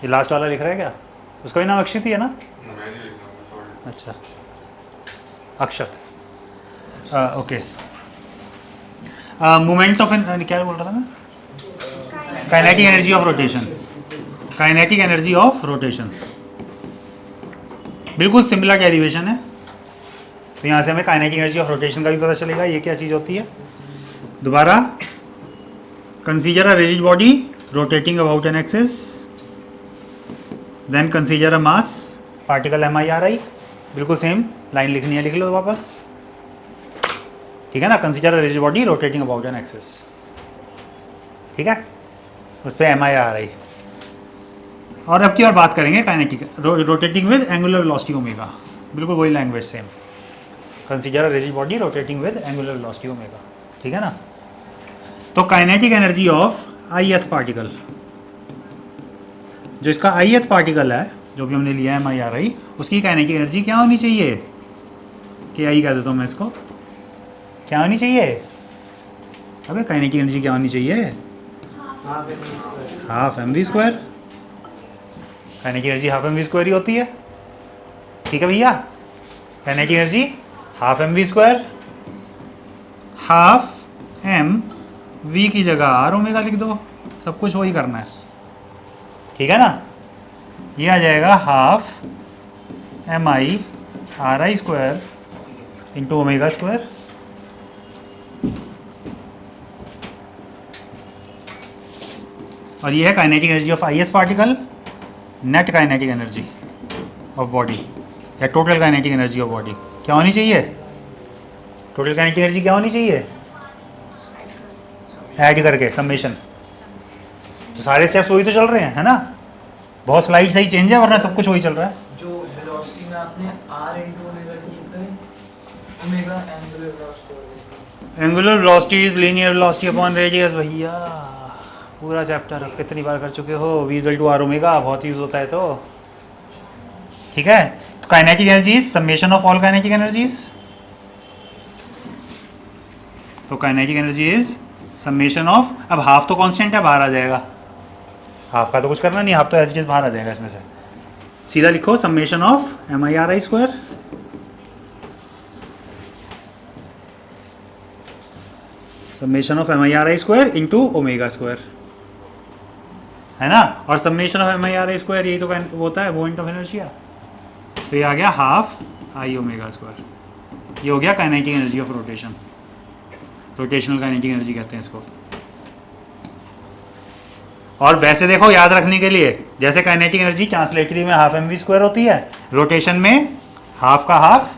ये लास्ट वाला लिख रहा है क्या? उसका भी नाम अक्षित ही है ना? अच्छा, अक्षत, ओके। मोमेंट ऑफ, क्या बोल रहा था मैं? Kinetic energy of rotation, kinetic energy of rotation बिल्कुल सिमिलर डेरिवेशन है। तो यहाँ से हमें काइनेटिक एनर्जी ऑफ रोटेशन का भी पता चलेगा ये क्या चीज़ होती है। दोबारा, consider a rigid body rotating about an axis, then consider a mass particle MI/RI, बिल्कुल सेम लाइन लिखनी है, लिख लो वापस, ठीक है ना। Consider a rigid body rotating about an axis, ठीक है, उस पर MI/RI। और अब की और बात करेंगे kinetic, rotating with angular velocity omega, बिल्कुल वही language same. Consider a rigid body rotating with angular velocity omega, ठीक है ना। तो kinetic energy of ith particle, जो इसका ith पार्टिकल है जो भी हमने लिया है MI/RI, उसकी काइनेटिक एनर्जी क्या होनी चाहिए? KI कह देता हूँ मैं इसको, क्या होनी चाहिए? अबे काइनेटिक एनर्जी क्या होनी चाहिए? Half mv square. Kinetic energy half mv square ही होती है, ठीक है भैया। Kinetic energy half mv square, half mv की जगह r ओमेगा लिख दो, सब कुछ वही करना है, ठीक है ना। ये आ जाएगा half MI/RI² into omega square. और ये है kinetic energy of ith particle, net kinetic energy of body या total kinetic energy of body क्या होनी चाहिए? टोटल काइनेटिक एनर्जी क्या होनी चाहिए? ऐड करके समेशन। तो सारे स्टेप्स वही तो चल रहे हैं, है ना? बहुत स्लाइड सही चेंज है, वरना सब कुछ वही चल रहा है। जो वेलोसिटी में आपने r into ओमेगा टी लिखा है, omega angular velocity. Angular velocity is linear velocity upon radius. भैया पूरा चैप्टर अब कितनी बार कर चुके हो? v equal to r omega बहुत यूज होता है। तो ठीक है, तो kinetic energy summation of all kinetic energies. तो kinetic energy is summation of, अब हाफ तो कांस्टेंट है, बाहर आ जाएगा। हाफ का तो कुछ करना नहीं, हाफ तो एज इट इज बाहर आ जाएगा इसमें से। सीधा लिखो summation of MI/RI², summation of MI/RI² into omega square, है ना? और समेशन ऑफ MI/RI² यही तो वो होता है मोमेंट ऑफ इनर्शिया। तो ये आ गया हाफ I ओमेगा स्क्वायर। ये हो गया kinetic energy of rotation, rotational kinetic energy कहते हैं इसको। और वैसे देखो याद रखने के लिए, जैसे काइनेटिक एनर्जी ट्रांसलेटरी में हाफ mv² होती है, रोटेशन में हाफ का हाफ,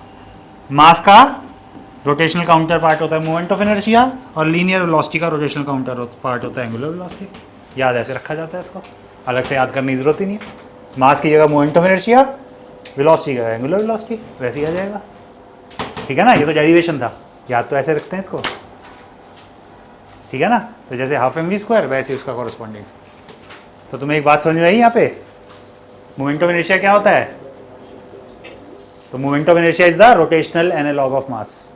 मास का रोटेशनल काउंटर पार्ट होता है मोमेंट ऑफ इनर्शिया, और लीनियर वेलोसिटी का रोटेशनल काउंटर पार्ट होता है एंगुलर वेलोसिटी। याद ऐसे रखा जाता है इसको, अलग से याद करने की जरूरत ही नहीं है। मास की जगह मोमेंट ऑफ इनर्शिया, वेलोसिटी की जगह एंगुलर वेलोसिटी, वैसे ही आ जाएगा। ठीक है ना? ये तो डेरिवेशन था, याद तो ऐसे रखते हैं इसको। ठीक है ना? तो जैसे हाफ mv² वैसे उसका कॉरस्पॉन्डिंग। तो तुम्हें एक बात समझ में आई यहाँ पे, मोमेंट ऑफ इनर्शिया क्या होता है? तो moment of inertia is the rotational analog of mass.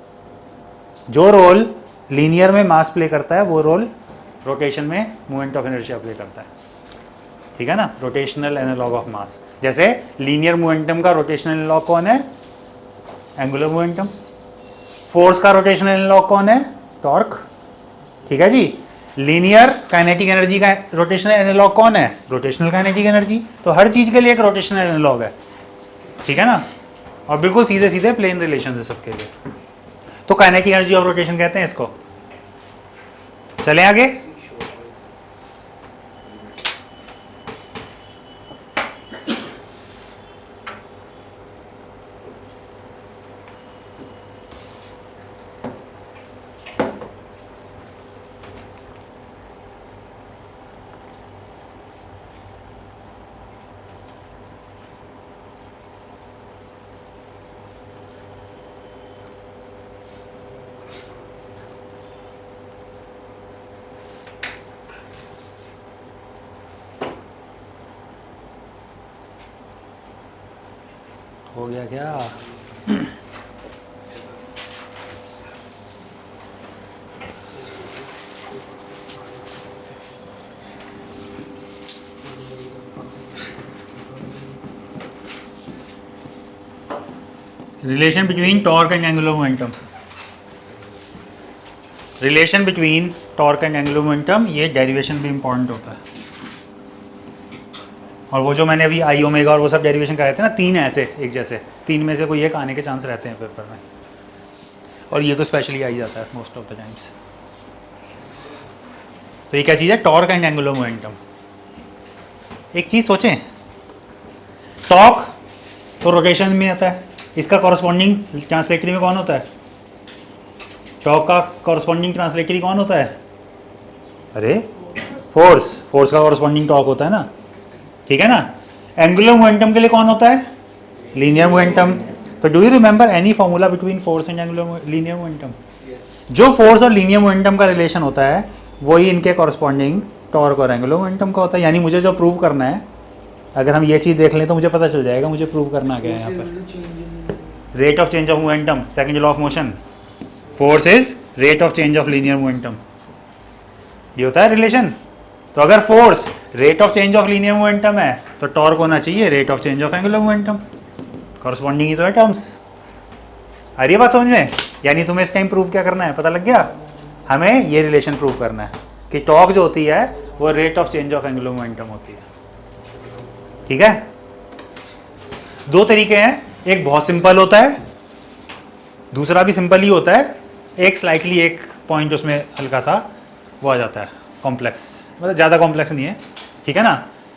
जो रोल लीनियर में मास प्ले करता है, वो रोल रोटेशन में मोमेंट ऑफ इनर्शिया प्ले करता है। ठीक है ना? Rotational analog of mass. जैसे लीनियर मोमेंटम का रोटेशनल एनालॉग कौन है? Angular momentum. फोर्स का रोटेशनल एनालॉग कौन है? टॉर्क। ठीक है जी। लीनियर काइनेटिक एनर्जी का रोटेशनल एनालॉग कौन है? Rotational kinetic energy. तो हर चीज के लिए एक रोटेशनल एनालॉग है। ठीक है ना? और बिल्कुल सीधे सीधे प्लेन रिलेशन है सबके लिए। तो काइनेटिक एनर्जी ऑफ रोटेशन कहते हैं इसको। चलें आगे। हो गया क्या? Relation between torque and angular momentum. Relation between torque and angular momentum, ये डेरिवेशन भी इंपॉर्टेंट होता है। और वो जो मैंने अभी आई ओमेगा और वो सब डेरिवेशन कराए थे ना, तीन ऐसे एक जैसे, तीन में से कोई एक आने के चांस रहते हैं पेपर में। और ये तो स्पेशली आ ही जाता है मोस्ट ऑफ द टाइम्स। तो ये क्या चीज़ है? Torque and angular momentum. एक चीज़ सोचें, टॉर्क तो रोटेशन में आता है, इसका कॉरस्पॉन्डिंग ट्रांसलेटरी में कौन होता है? टॉर्क का कॉरस्पॉन्डिंग ट्रांसलेटरी कौन होता है? अरे फोर्स। फोर्स का कॉरस्पॉन्डिंग टॉर्क होता है ना। ठीक है ना? एंगुलर मोमेंटम के लिए कौन होता है? Linear momentum. तो do you remember any formula between force and angular linear momentum? जो फोर्स और लीनियर मोमेंटम का रिलेशन होता है, वही इनके कॉरस्पॉन्डिंग टॉर्क और एंगुलर मोमेंटम का होता है। यानी मुझे जो प्रूव करना है, अगर हम ये चीज़ देख लें तो मुझे पता चल जाएगा मुझे प्रूव करना क्या है यहाँ पर। Rate of change of momentum, second law of motion. Force is rate of change of linear momentum. ये होता है रिलेशन। तो अगर force rate of change of linear momentum है, तो टॉर्क होना चाहिए rate of change of angular momentum. Corresponding ही तो है टर्म्स। आ रही है बात समझ में? यानी तुम्हें इस टाइम प्रूव क्या करना है, पता लग गया? हमें ये रिलेशन प्रूव करना है कि टॉर्क जो होती है वो rate of change of angular momentum होती है। ठीक है? दो तरीके हैं एक बहुत सिंपल होता है, दूसरा भी सिंपल ही होता है, एक स्लाइटली एक पॉइंट उसमें हल्का सा वो आ जाता है कॉम्प्लेक्स, मतलब ज़्यादा कॉम्प्लेक्स नहीं है, ठीक है ना।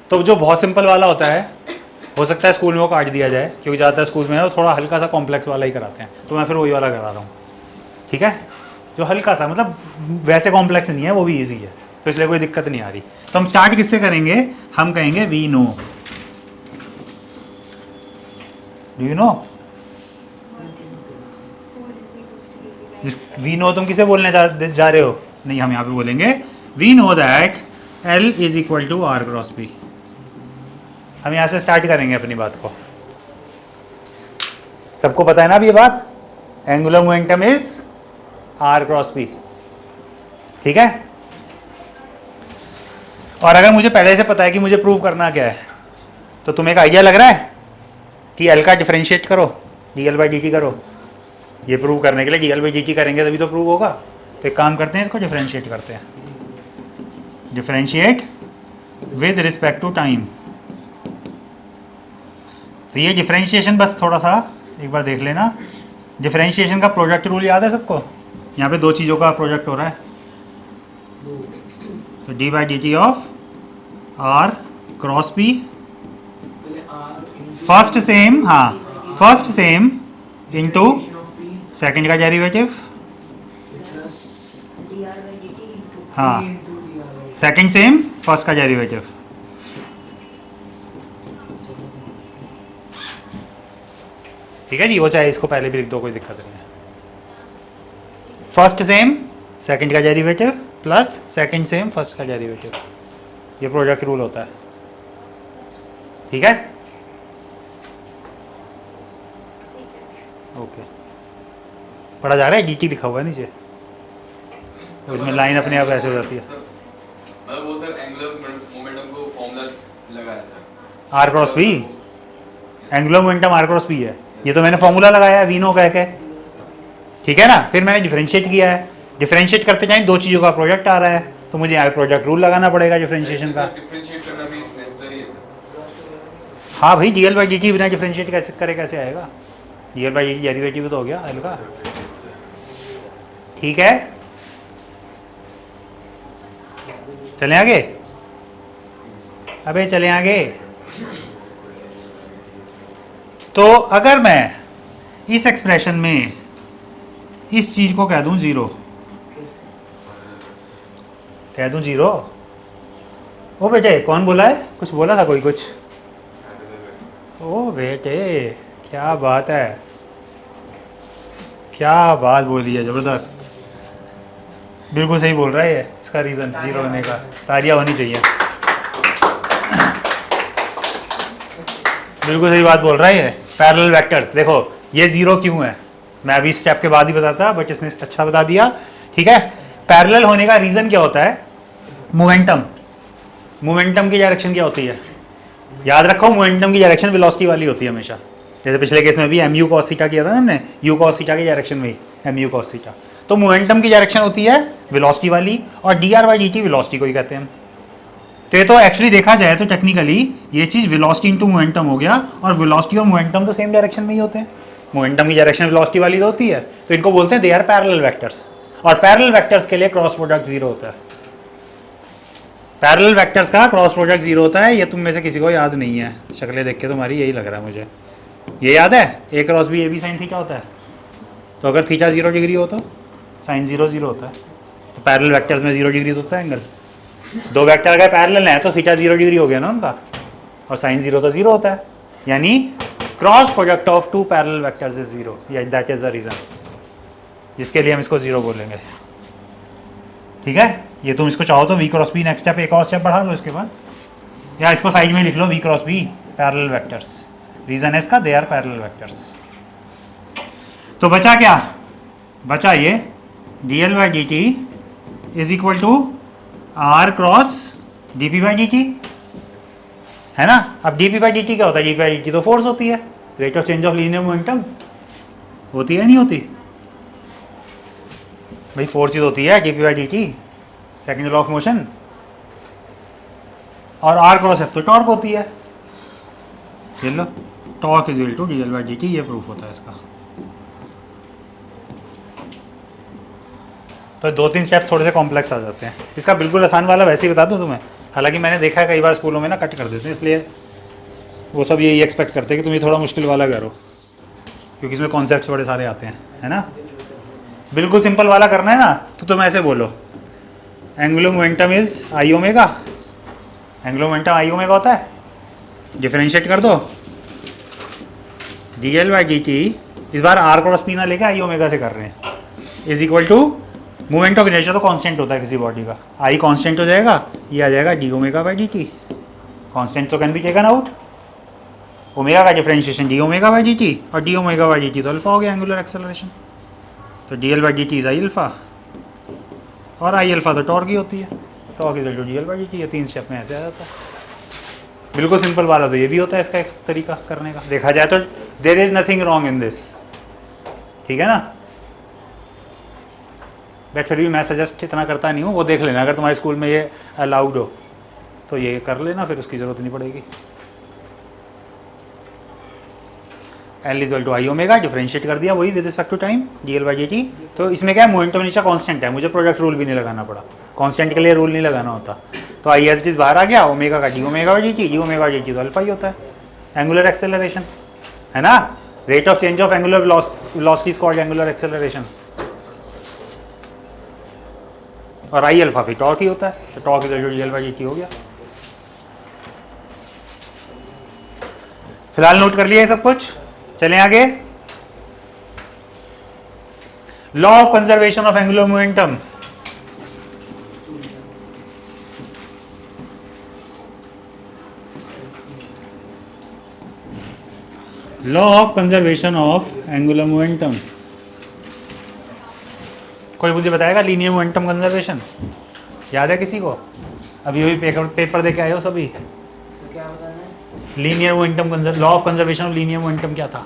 तो जो बहुत सिंपल वाला होता है हो सकता है स्कूल में वो काट दिया जाए, क्योंकि ज़्यादातर स्कूल में वो थोड़ा हल्का सा कॉम्प्लेक्स वाला ही कराते हैं, तो मैं फिर वही वाला करा रहा हूँ, ठीक है। जो हल्का सा मतलब वैसे कॉम्प्लेक्स नहीं है, वो भी ईजी है, तो इसलिए कोई दिक्कत नहीं आ रही। तो हम स्टार्ट किससे करेंगे, हम कहेंगे we know, do you know, we know तुम किसे बोलने जा रहे हो, नहीं हम यहाँ पे बोलेंगे we know that L is equal to are cross P. हम यहाँ से स्टार्ट करेंगे अपनी बात को, सबको पता है ना अब ये बात, angular momentum is r cross p, ठीक है। और अगर मुझे पहले से पता है कि मुझे प्रूव करना क्या है, तो तुम्हें एक आइडिया लग रहा है कि L का डिफरेंशिएट करो, dl बाई dt करो, ये प्रूव करने के लिए dl बाई dt करेंगे तभी तो प्रूव होगा। तो एक काम करते हैं, इसको डिफरेंशिएट करते हैं, differentiate with respect to time. तो ये डिफरेंशिएशन बस थोड़ा सा एक बार देख लेना, डिफरेंशिएशन का प्रोडक्ट रूल याद है सबको, यहाँ पे दो चीज़ों का प्रोडक्ट हो रहा है, तो d by D t of r cross p, first same, हाँ फर्स्ट सेम इंटू सेकेंड का डेरिवेटिव, हाँ सेकेंड सेम फर्स्ट का डेरिवेटिव, ठीक है जी। वो चाहे इसको पहले भी लिख दो, कोई दिक्कत नहीं है। फर्स्ट सेम सेकंड का derivative plus second same first का डेरिवेटिव, ये प्रोडक्ट रूल होता है, ठीक है। ओके, पढ़ा जा रहा है, dt लिखा हुआ है नीचे, उसमें लाइन अपने आप ऐसे हो जाती है। मतलब वो सर एंगुलर मोमेंटम को फॉर्मूला लगाया sir, r cross p, angular momentum are cross p है, ये तो मैंने फॉर्मूला लगाया है वी नो कह के, ठीक है ना। फिर मैंने डिफरेंशिएट किया है, डिफरेंशिएट करते जाए दो चीज़ों का प्रोडक्ट आ रहा है, तो मुझे यहाँ प्रोडक्ट रूल लगाना पड़ेगा डिफरेंशिएशन का। डिफरेंशिएट करना भी नेसेसरी है सर। हाँ भाई, dl बाई dt बिना डिफरेंशिएट कैसे करे, कैसे आएगा, dl बाई dt डेरिवेटिव तो हो गया L का, ठीक है। चलें आगे, अबे चलें आगे। तो अगर मैं इस एक्सप्रेशन में इस चीज को कह दूं जीरो, कह दूं जीरो, ओ बेटे कौन बोला है, कुछ बोला था कोई कुछ, ओ बेटे क्या बात है, क्या बात बोली है, जबरदस्त, बिल्कुल सही बोल रहा है ये, इसका रीजन जीरो होने का, तालियां होनी चाहिए, बिल्कुल सही बात बोल रहा है ये। पैरेलल वेक्टर्स, देखो ये जीरो क्यों है, मैं अभी स्टेप के बाद ही बताता, बट इसने अच्छा बता दिया, ठीक है। पैरेलल होने का रीजन क्या होता है, मोमेंटम, मोमेंटम की डायरेक्शन क्या होती है, याद रखो मोमेंटम की डायरेक्शन वेलोसिटी वाली होती है हमेशा, जैसे पिछले केस में भी एम यू कॉस थीटा किया था ना हमने, यू कॉस थीटा की डायरेक्शन में एम यू कॉस थीटा, तो मोमेंटम की डायरेक्शन होती है वेलोसिटी वाली, और D R by D T velocity को ही कहते हैं। तो ये तो एक्चुअली देखा जाए तो टेक्निकली ये चीज़ वेलोसिटी इंटू मोमेंटम हो गया, और वेलोसिटी और मोमेंटम तो सेम डायरेक्शन में ही होते हैं, मोमेंटम की डायरेक्शन वेलोसिटी वाली तो होती है, तो इनको बोलते हैं दे आर पैरेलल वेक्टर्स, और पैरेलल वेक्टर्स के लिए क्रॉस प्रोडक्ट जीरो होता है, पैरेलल वेक्टर्स का क्रॉस प्रोडक्ट जीरो होता है। ये तुम में से किसी को याद नहीं है, शक्लें देख के तुम्हारी यही लग रहा है मुझे, ये याद है, A cross B, A B sine theta होता है, तो अगर थीटा 0 डिग्री हो तो साइन 0 0 होता है, तो पैरेलल वेक्टर्स में 0 डिग्री तो होता है एंगल, दो वेक्टर अगर पैरेलल हैं तो थीटा 0 डिग्री हो गया ना उनका, और साइन 0 तो 0 होता है, यानी cross product of two parallel vectors is 0, या दैट इज द रीजन जिसके लिए हम इसको 0 बोलेंगे, ठीक है। ये तुम इसको चाहो तो v cross b, next step एक और स्टेप बढ़ा लो इसके बाद, या इसको साइड में लिख लो V cross B parallel vectors, reason है इसका दे आर पैरेलल वेक्टर्स। तो बचा क्या, बचा ये dl by dt is equal to are cross dp by dt, है ना। अब dp बाई dt क्या होता है, dp बाई dt तो फोर्स होती है, rate of change of linear momentum होती है नहीं होती भाई, फोर्स ही होती है dp by dt, second law of motion, और r क्रॉस f तो टॉर्क होती है, ये लो torque is equal to D L by D T, ये प्रूफ होता है इसका। तो 2-3 स्टेप्स थोड़े से कॉम्प्लेक्स आ जाते हैं। इसका बिल्कुल आसान वाला वैसे ही बता दूं तुम्हें, हालांकि मैंने देखा है कई बार स्कूलों में ना कट कर देते हैं, इसलिए वो सब यही एक्सपेक्ट करते हैं कि तुम ये थोड़ा मुश्किल वाला करो, क्योंकि इसमें कॉन्सेप्ट्स बड़े सारे आते हैं, है ना। बिल्कुल सिंपल वाला करना है ना, तो तुम ऐसे बोलो angular momentum is I omega. Angular momentum I omega होता है, डिफरेंशिएट कर दो D L by D T, इस बार आर क्रॉस पी ना लेके आई ओमेगा से कर रहे हैं, is equal to moment of inertia तो कांस्टेंट होता है किसी बॉडी का, आई कांस्टेंट हो जाएगा, ये आ जाएगा D omega by D T. Constant तो can be taken out, omega का differentiation D omega by D T, और D omega by D T तो अल्फा हो गया एंगुलर एक्सेलरेशन। तो D L by D T is I alpha, और I alpha तो torque ही होती है, torque is to D L by D T. ये 3 स्टेप में ऐसे आ जाता है, बिल्कुल सिंपल वाला तो ये भी होता है इसका एक तरीका करने का, देखा जाए तो there is nothing wrong in this, ठीक है ना। बट फिर भी मैं सजेस्ट इतना करता नहीं हूँ, वो देख लेना, अगर तुम्हारे स्कूल में ये अलाउड हो तो ये कर लेना, फिर उसकी ज़रूरत नहीं पड़ेगी। L is to I omega, differentiate कर दिया वही with respect to time d L by D T. तो इसमें क्या है, मोमेंटम नीचे कांस्टेंट है, मुझे प्रोडक्ट रूल भी नहीं लगाना पड़ा, कांस्टेंट के लिए रूल नहीं लगाना होता। तो आई एस डी बाहर आ गया, ओमेगा का D omega by D T, D omega D T तो अल्फा ही होता है, एंगुलर एक्सेलरेशन, है ना। Rate of change of angular velocity is called angular acceleration, और आई अल्फा फिर टॉर्क ही होता है, तो torque is D L by D T हो गया। फिलहाल नोट कर लिया है सब कुछ, चलें आगे। Law of conservation of angular momentum, law of conservation of angular momentum, कोई मुझे बताएगा लीनियर मोमेंटम कंजर्वेशन याद है किसी को? अभी वही पेपर दे के आए हो सभी। तो क्या बताना है? Linear momentum law of conservation of linear momentum क्या था?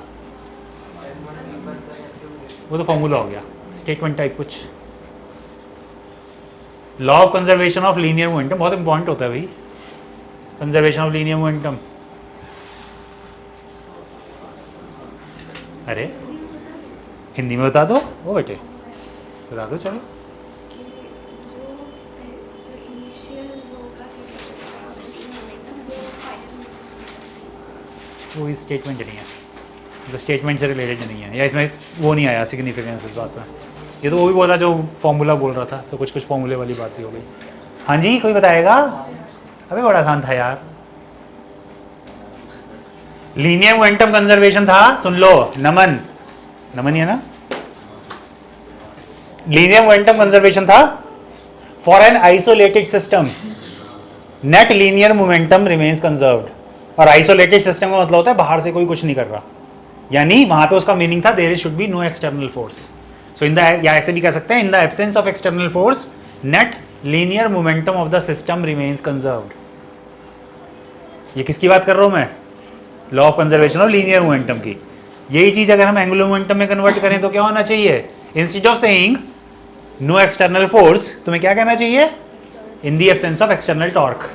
वो तो फॉर्मूला हो गया, स्टेटमेंट टाइप कुछ। Law of conservation of linear momentum बहुत इंपॉर्टेंट होता है भाई, कंजर्वेशन ऑफ लीनियर मोमेंटम। अरे हिंदी में बता दो वो बेटे, बता दो चलो। कि जो इनिशियल होगा मोमेंटम वो फाइनल, वो इस स्टेटमेंट नहीं है, तो स्टेटमेंट से रिलेटेड नहीं है, या इसमें वो नहीं आया सिग्निफिकेंस इस बात में। ये तो वो भी बोला जो फॉर्मूला बोल रहा था, तो कुछ कुछ फॉर्मूले वाली बात ही हो गई। हाँ जी, कोई बताएगा? अबे बड़ा आसान था यार। लीनियर मोमेंटम कंजर्वेशन था, सुन लो, नमन ही है ना। लीनियर मोमेंटम कंजर्वेशन था for an isolated system, net linear momentum remains conserved. और आइसोलेटेड सिस्टम का मतलब होता है बाहर से कोई कुछ नहीं कर रहा, यानी वहां पे उसका मीनिंग था there should be no external force. So in the, या ऐसे भी कह सकते हैं in the absence of external force net linear momentum of the system remains conserved. ये किसकी बात कर रहा हूं मैं? Law of conservation of linear momentum की। यही चीज अगर हम एंगुलर मोमेंटम में कन्वर्ट करें तो क्या होना चाहिए? Instead of saying no external force, तुम्हें क्या कहना चाहिए? In the absence of external torque,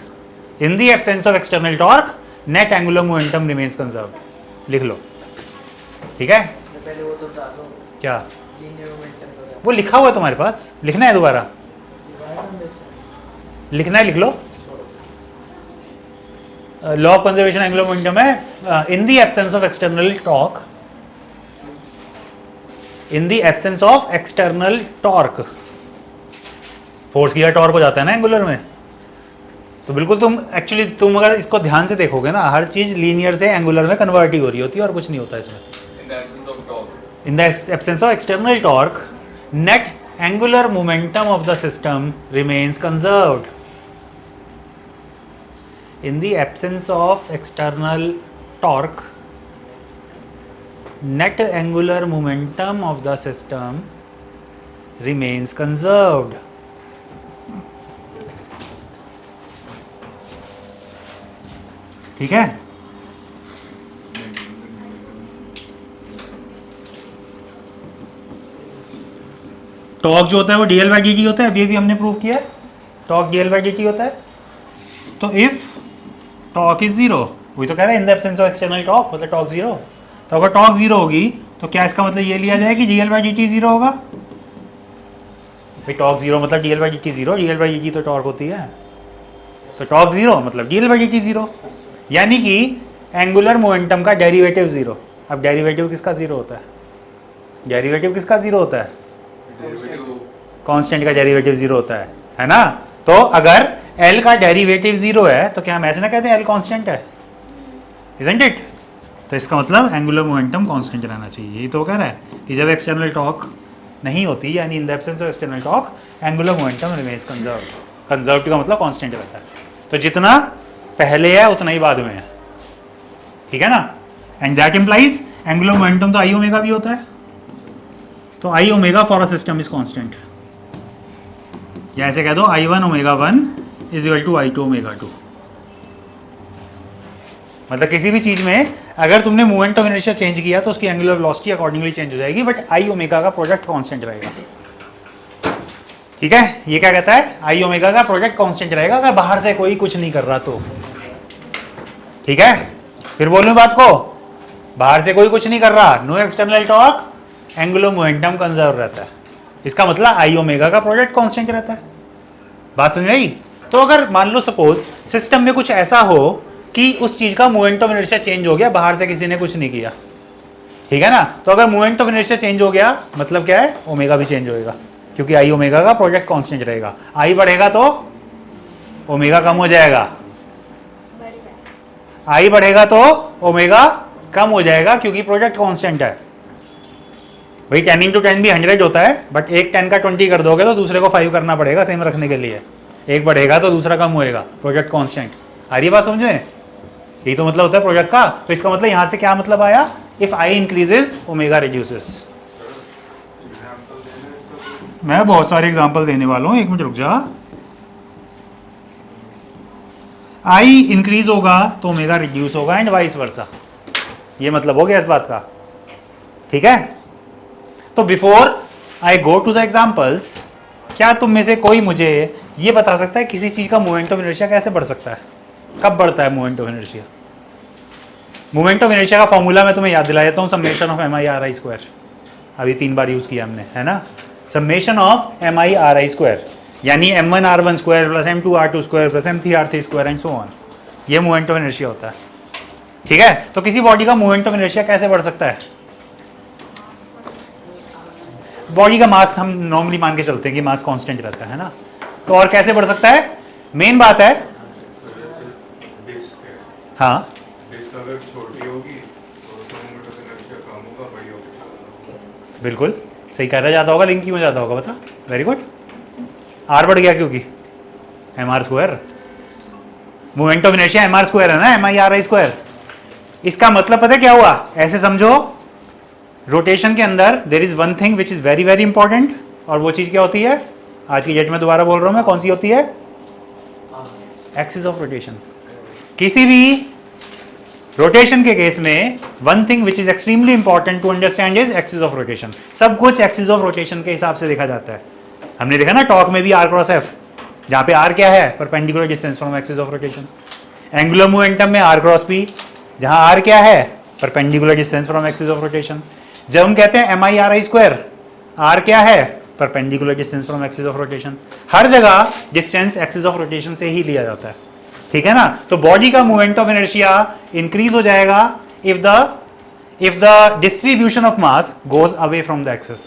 in the absence of external torque net angular momentum remains conserved. लिख लो, ठीक है। तो पहले वो तो बता दो क्या लीनियर मोमेंटम का वो लिखा हुआ है तुम्हारे पास? लिखना है दोबारा? लिखना है, लिख लो। Law of conservation angular momentum है in the absence of external torque, in the absence of external torque. Force की टॉर्क हो जाता है ना एंगुलर में, तो बिल्कुल तुम अगर इसको ध्यान से देखोगे ना, हर चीज लीनियर से एंगुलर में कन्वर्ट ही हो रही होती है और कुछ नहीं होता इसमें। In the absence of external torque, net angular momentum of the system remains conserved. In the absence of external torque, net angular momentum of the system remains conserved. ठीक है? टॉर्क जो होता है वो D L by D T होता है, अभी हमने प्रूव किया है, torque D L by D T होता है। तो इफ टॉर्क इज जीरो वही तो कह रहा है in the absence of external torque, मतलब टॉर्क जीरो। तो अगर टॉर्क जीरो होगी तो क्या इसका मतलब ये लिया जाए कि GL by D T zero होगा? भाई टॉर्क जीरो मतलब DL by D T zero, DL by D T तो टॉर्क होती है, तो टॉर्क जीरो मतलब DL by D T zero, यानी कि एंगुलर मोमेंटम का डेरिवेटिव जीरो। अब डेरिवेटिव किसका जीरो होता है? डेरिवेटिव किसका जीरो होता है? डेरिवेटिव कांस्टेंट का डेरिवेटिव जीरो होता है ना? तो अगर L का डेरिवेटिव जीरो है तो क्या हम ऐसे ना कहते हैं L कांस्टेंट है, इजंट इट? तो इसका मतलब एंगुलर मोमेंटम कांस्टेंट रहना चाहिए। यही तो कह रहा है कि जब एक्सटर्नल टॉर्क नहीं होती, यानी इन the absence of external torque angular momentum remains conserved. Conserved का मतलब कांस्टेंट रहता है, तो जितना पहले है उतना ही बाद में है, ठीक है ना? And that implies angular momentum तो आई ओमेगा भी होता है, तो I omega for a system is constant, या ऐसे कह दो I one omega one is equal to I two omega two. मतलब किसी भी चीज में अगर तुमने मोमेंट ऑफ इनर्शिया चेंज किया तो उसकी एंगुलर वेलोसिटी अकॉर्डिंगली चेंज हो जाएगी, बट आई ओमेगा का प्रोडक्ट कांस्टेंट रहेगा, ठीक है? ये क्या कहता है? आई ओमेगा का प्रोडक्ट कांस्टेंट रहेगा अगर बाहर से कोई कुछ नहीं कर रहा तो, ठीक है? फिर बोलूं बात को, बाहर से कोई कुछ नहीं कर रहा, no external torque, angular momentum conserve रहता है, इसका मतलब आई ओमेगा का प्रोडक्ट कांस्टेंट रहता है। बात समझ आई? तो अगर मान लो सपोज सिस्टम में कुछ ऐसा हो कि उस चीज का मोमेंट ऑफ इनर्शिया चेंज हो गया, बाहर से किसी ने कुछ नहीं किया, ठीक है ना? तो अगर मोमेंट ऑफ इनर्शिया चेंज हो गया मतलब क्या है? ओमेगा भी चेंज होएगा, क्योंकि आई ओमेगा का प्रोडक्ट कांस्टेंट रहेगा। आई बढ़ेगा तो ओमेगा कम हो जाएगा, बढ़ जाए। आई बढ़ेगा तो ओमेगा कम हो जाएगा, क्योंकि प्रोडक्ट कांस्टेंट है। भाई 10 into 10 भी 100 होता है, बट एक 10 का 20 कर दोगे तो दूसरे को 5 करना पड़ेगा सेम रखने के लिए, एक बढ़ेगा तो दूसरा कम होएगा, प्रोडक्ट कांस्टेंट। आ रही बात समझ में? यही तो मतलब होता है प्रोडक्ट का। तो इसका मतलब यहां से क्या मतलब आया? If I increases omega reduces. मैं बहुत सारे एग्जांपल देने वाला हूं, एक मिनट रुक जा। आई इंक्रीज होगा तो ओमेगा रिड्यूस होगा एंड वाइस वर्सा, ये मतलब हो गया इस बात का, ठीक है? तो before I go to the examples, क्या तुम में से कोई मुझे ये बता सकता है किसी चीज का मोमेंट ऑफ इनर्शिया कैसे बढ़ सकता है? कब बढ़ता है moment of inertia? Moment of inertia का फॉर्मूला मैं तुम्हें याद दिला देता हूँ, summation of m I R I square. अभी 3 बार यूज किया हमने, है ना? Summation of m I R I square, यानी m1r1 square plus m2r2 square plus m3r3 square and so on, ये मोमेंट ऑफ इनर्शिया होता है, ठीक है? तो किसी बॉडी का मोमेंट ऑफ इनर्शिया कैसे बढ़ सकता है? बॉडी का मास हम नॉर्मली मान के चलते हैं कि मास कांस्टेंट रहता है ना? तो और कैसे बढ़ सकता है? मेन बात है, हाँ डिस्क अगर छोटी होगी तो उसका मोमेंट ऑफ इनर्शिया कम होगा, बड़ी होगी। बिल्कुल सही कह रहा, ज़्यादा होगा, लिंक क्यों ज़्यादा होगा बता? Very good. आर बढ़ गया क्योंकि m r square, moment of inertia m r square है ना, m I R I square. इसका मतलब पता है क्या हुआ? ऐसे समझो, रोटेशन के अंदर there is one thing which is very very important, और वो चीज़ क्या होती है? आज की डेट में दोबारा बोल रहा हूँ मैं, कौन सी होती है? Axis of rotation. किसी भी रोटेशन के केस में one thing which is extremely important to understand is axis of rotation. सब कुछ एक्सिस ऑफ रोटेशन के हिसाब से देखा जाता है। हमने देखा ना टॉर्क में भी आर क्रॉस एफ, जहां पे आर क्या है? Perpendicular distance from axis of rotation. Angular momentum में आर क्रॉस पी, जहां आर क्या है? Perpendicular distance from axis of rotation. जब हम कहते हैं M I R I square, R क्या है? Perpendicular distance from axis of rotation. हर जगह डिस्टेंस एक्सिस ऑफ रोटेशन से ही लिया जाता है, ठीक है ना? तो बॉडी का मोमेंट ऑफ इनर्शिया इंक्रीज हो जाएगा if the distribution of mass goes away from the axis.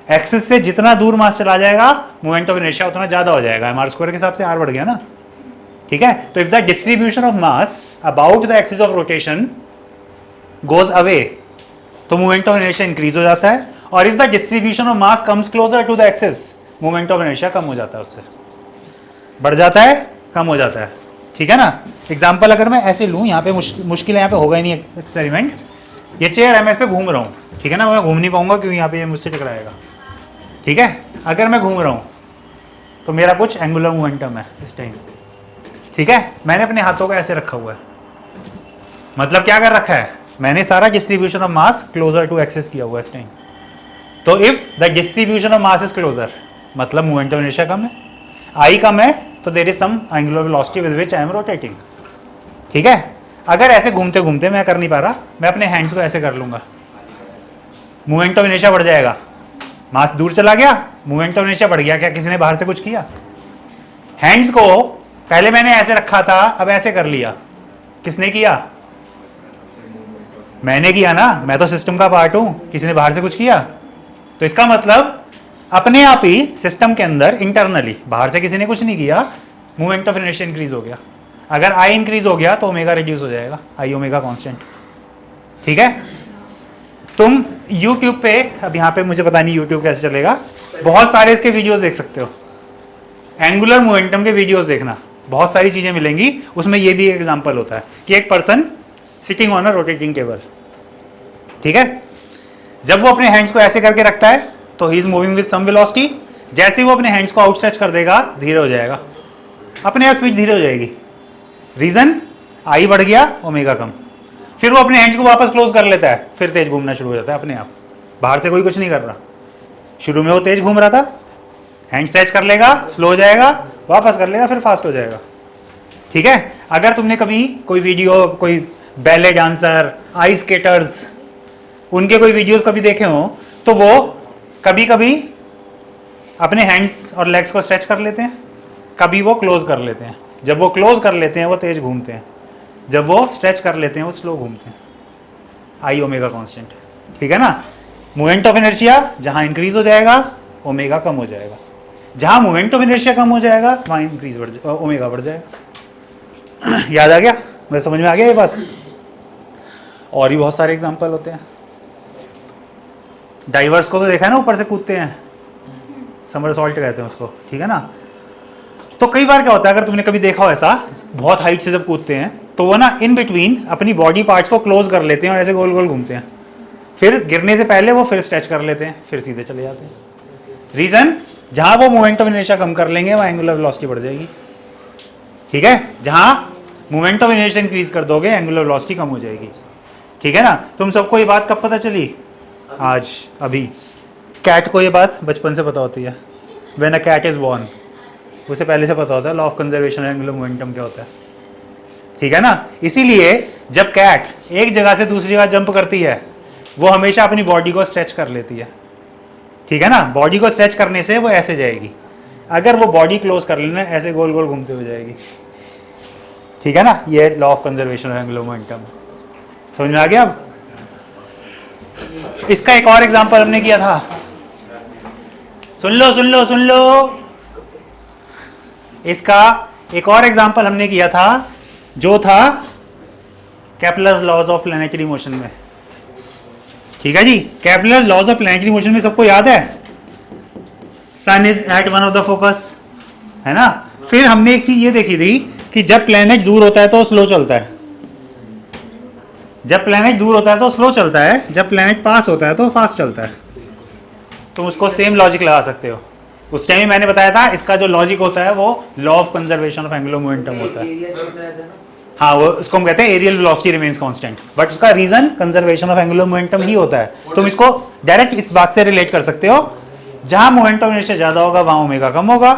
Axis से जितना दूर मास चला जाएगा मोमेंट ऑफ इनर्शिया उतना ज्यादा हो जाएगा। एम आर स्क्वायर के हिसाब से आर बढ़ गया ना, ठीक है? तो if the distribution of mass about the axis of rotation goes away, तो मोमेंट ऑफ इनर्शिया इंक्रीज हो जाता है, और if the distribution of mass comes closer to the axis, moment of inertia कम हो जाता है, उससे बढ़ जाता है, कम हो जाता है, ठीक है ना? एग्जाम्पल अगर मैं ऐसे लूँ, यहाँ पे मुश्किल है, यहाँ पे होगा ही नहीं एक्सपेरिमेंट। ये चेयर है, मैं इस पे घूम रहा हूँ, ठीक है ना? मैं घूम नहीं पाऊंगा क्योंकि यहाँ पे ये मुझसे टकराएगा, ठीक है? अगर मैं घूम रहा हूँ तो मेरा कुछ एंगुलर मोमेंटम है इस टाइम, ठीक है? मैंने अपने हाथों को ऐसे रखा हुआ है, मतलब क्या कर रखा है? मैंने सारा distribution of mass closer to axis किया हुआ है इस टाइम। तो if the distribution of mass is closer, मतलब मोमेंट ऑफ इनर्शिया कम है, आई कम है, तो there is some angular velocity with which I am rotating, ठीक है? अगर ऐसे घूमते घूमते मैं कर नहीं पा रहा, मैं अपने हैंड्स को ऐसे कर लूंगा, मूवमेंट ऑफ इनर्शिया बढ़ जाएगा, मास दूर चला गया, मूवमेंट ऑफ इनर्शिया बढ़ गया। क्या किसी ने बाहर से कुछ किया? हैंड्स को पहले मैंने ऐसे रखा था, अब ऐसे कर लिया, किसने किया? मैंने किया ना, मैं तो सिस्टम का पार्ट हूं, किसी ने बाहर से कुछ किया? तो इसका मतलब अपने आप ही सिस्टम के अंदर इंटरनली, बाहर से किसी ने कुछ नहीं किया, मूवमेंट ऑफ इनर्शिया इंक्रीज हो गया। अगर आई इंक्रीज हो गया तो ओमेगा रिड्यूस हो जाएगा, आई ओमेगा कांस्टेंट। ठीक है, तुम YouTube पे, अब यहाँ पे मुझे पता नहीं YouTube कैसे चलेगा, बहुत सारे इसके वीडियोस देख सकते हो, एंगुलर मोमेंटम के वीडियोस देखना, बहुत सारी चीजें मिलेंगी। उसमें ये भी एक एग्जांपल होता है कि एक person sitting on a rotating table, ठीक है, जब वो अपने हैंड्स को ऐसे करके रखता है तो he is moving with some velocity, जैसे ही वो अपने हैंड्स को आउटस्ट्रेच कर देगा धीरे हो जाएगा, अपने आप स्पीड धीरे हो जाएगी। रीजन, आई बढ़ गया, ओमेगा कम। फिर वो अपने हैंड्स को वापस क्लोज कर लेता है, फिर तेज घूमना शुरू हो जाता है अपने आप, बाहर से कोई कुछ नहीं कर रहा। शुरू में वो तेज घूम रहा था, हैंड स्ट्रेच कर लेगा, स्लो हो जाएगा, वापस कर लेगा, फिर फास्ट हो जाएगा। ठीक है, अगर तुमने कभी कोई वीडियो, कोई बैले डांसर, आइस स्केटर्स, उनके कोई वीडियोस कभी देखे हो तो वो कभी कभी अपने हैंड्स और लेग्स को स्ट्रेच कर लेते हैं, कभी वो क्लोज कर लेते हैं। जब वो क्लोज कर लेते हैं वो तेज घूमते हैं, जब वो स्ट्रेच कर लेते हैं वो स्लो घूमते हैं। आई ओमेगा कांस्टेंट, ठीक है ना। मोमेंट ऑफ इनर्शिया जहां इंक्रीज हो जाएगा ओमेगा कम हो जाएगा, जहां मोमेंट ऑफ इनर्शिया कम हो जाएगा वहां इंक्रीज बढ़ जाएगा, ओमेगा बढ़ जाएगा। याद आ गया? मेरे समझ में आ गया ये बात? और भी बहुत सारे एग्जांपल होते हैं। डाइवर्स को तो देखा है ना, ऊपर से कूदते हैं, समरसॉल्ट कहते हैं उसको, ठीक है ना। तो कई बार क्या होता है, अगर तुमने कभी देखा हो ऐसा, बहुत हाइट से जब कूदते हैं तो वो ना इन बिटवीन अपनी बॉडी पार्ट्स को क्लोज कर लेते हैं और ऐसे गोल गोल घूमते हैं, फिर गिरने से पहले वो फिर स्ट्रेच कर लेते हैं, फिर सीधे चले जाते हैं। रीजन, जहां वो मोमेंट ऑफ इनर्शिया कम कर लेंगे वहां एंगुलर वेलोसिटी बढ़ जाएगी। ठीक है, जहां मोमेंट ऑफ इनर्शिया इंक्रीज कर दोगे एंगुलर वेलोसिटी कम हो जाएगी। ठीक है ना। तुम सबको ये बात कब पता चली? आज, अभी। कैट को ये बात बचपन से पता होती है, when a cat is born, उसे पहले से पता होता है law of conservation angular momentum क्या होता है। ठीक है ना। इसीलिए जब कैट एक जगह से दूसरी जगह जंप करती है वो हमेशा अपनी बॉडी को स्ट्रेच कर लेती है। ठीक है ना, बॉडी को स्ट्रेच करने से वो ऐसे जाएगी, अगर वो बॉडी क्लोज कर लेना ऐसे गोल गोल घूमते हुए जाएगी। ठीक है ना, ये law of conservation angular momentum समझ में आ गया। अब इसका एक और एग्जांपल हमने किया था, सुन लो सुन लो सुन लो, इसका एक और एग्जांपल हमने किया था जो था Kepler's laws of planetary motion में। ठीक है जी, Kepler laws of planetary motion में सबको याद है, sun is at one of the focus, है ना। फिर हमने एक चीज ये देखी थी कि जब प्लैनेट दूर होता है तो स्लो चलता है, जब प्लैनेट दूर होता है तो स्लो चलता है, जब प्लैनेट पास होता है तो फास्ट चलता है। तुम उसको सेम लॉजिक लगा सकते हो। उस टाइम मैंने बताया था इसका जो लॉजिक होता है वो law of conservation of angular momentum होता है। हाँ, वो उसको हम कहते हैं areal velocity remains constant, but उसका reason conservation of angular momentum ही होता है। तुम इसको डायरेक्ट इस बात से रिलेट कर सकते हो, जहां मोमेंट ऑफ इनर्शिया ज्यादा होगा वहां ओमेगा कम होगा,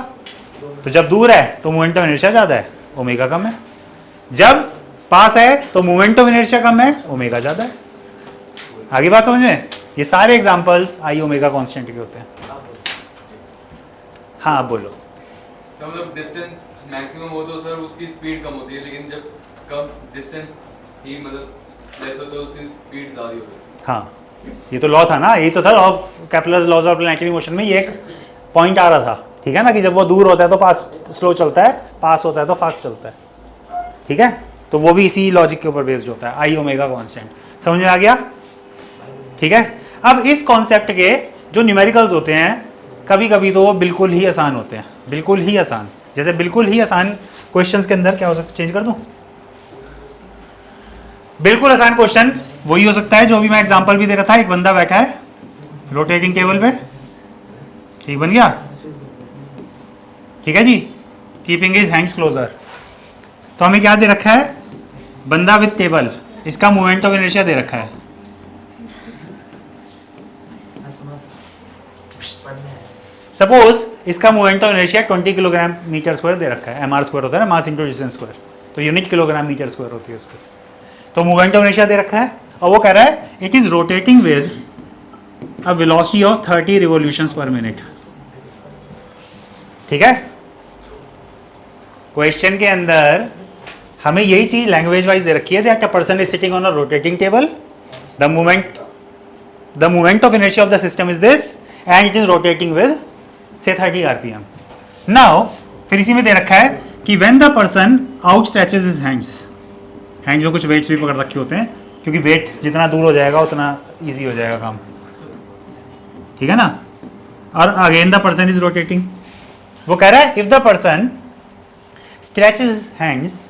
तो जब दूर है तो मोमेंट ऑफ इनर्शिया ज्यादा है, ओमेगा कम है, जब पास है तो मोमेंट ऑफ इनर्शिया कम है, ओमेगा ज्यादा है। आगे बात समझ में? ये सारे एग्जांपल्स आई ओमेगा कांस्टेंट के होते हैं। हाँ, आप बोलो। सर मतलब डिस्टेंस मैक्सिमम हो तो सर उसकी स्पीड कम होती है, लेकिन जब कम डिस्टेंस ही मतलब लेस हो तो उसकी स्पीड ज़्यादा होती है। हाँ, ये तो लॉ था ना, यही तो था law of Kepler's laws of planetary motion में, ये एक पॉइंट आ रहा था। ठीक है ना, कि जब वो दूर होता है तो पास स्लो चलता है, पास होता है तो फास्ट चलता है। ठीक है, तो वो भी इसी लॉजिक के ऊपर बेस्ड होता है, आई ओमेगा कांस्टेंट। समझ में आ गया? ठीक है। अब इस कॉन्सेप्ट के जो न्यूमेरिकल्स होते हैं कभी कभी तो वो बिल्कुल ही आसान होते हैं, बिल्कुल ही आसान। जैसे बिल्कुल ही आसान क्वेश्चंस के अंदर क्या हो सकता है, चेंज कर दूं? बिल्कुल आसान क्वेश्चन वही हो सकता है जो अभी मैं एग्जांपल भी दे रहा था, एक बंदा बैठा है रोटेटिंग टेबल पे, ठीक बन गया। ठीक है जी, कीपिंग हिज हैंड्स क्लोजर। तो हमें क्या दे रखा है? बंदा विद टेबल, इसका मोमेंट ऑफ इनर्शिया दे रखा है। सपोज इसका moment of inertia 20 kilogram metre square दे रखा है, mr स्क्वायर होता है ना, मास इंटू डिस्टेंस स्क्वायर, तो यूनिट किलोग्राम मीटर स्क्वायर होती है उसकी। तो मोमेंट ऑफ इनर्शिया दे रखा है और वो कह रहा है it is rotating with a velocity of 30 revolutions per minute. ठीक है, क्वेश्चन के अंदर हमें यही चीज लैंग्वेज वाइज दे रखी है that a person is sitting on a rotating table, the moment of inertia of the system is this and it is rotating with से 30 आरपीएम। नाउ फिर इसी में दे रखा है कि when the person out stretches his hands में कुछ weights भी पकड़ रखे होते हैं क्योंकि वेट जितना दूर हो जाएगा उतना इजी हो जाएगा काम, ठीक है ना। और again the person is rotating, वो कह रहा है if the person stretches hands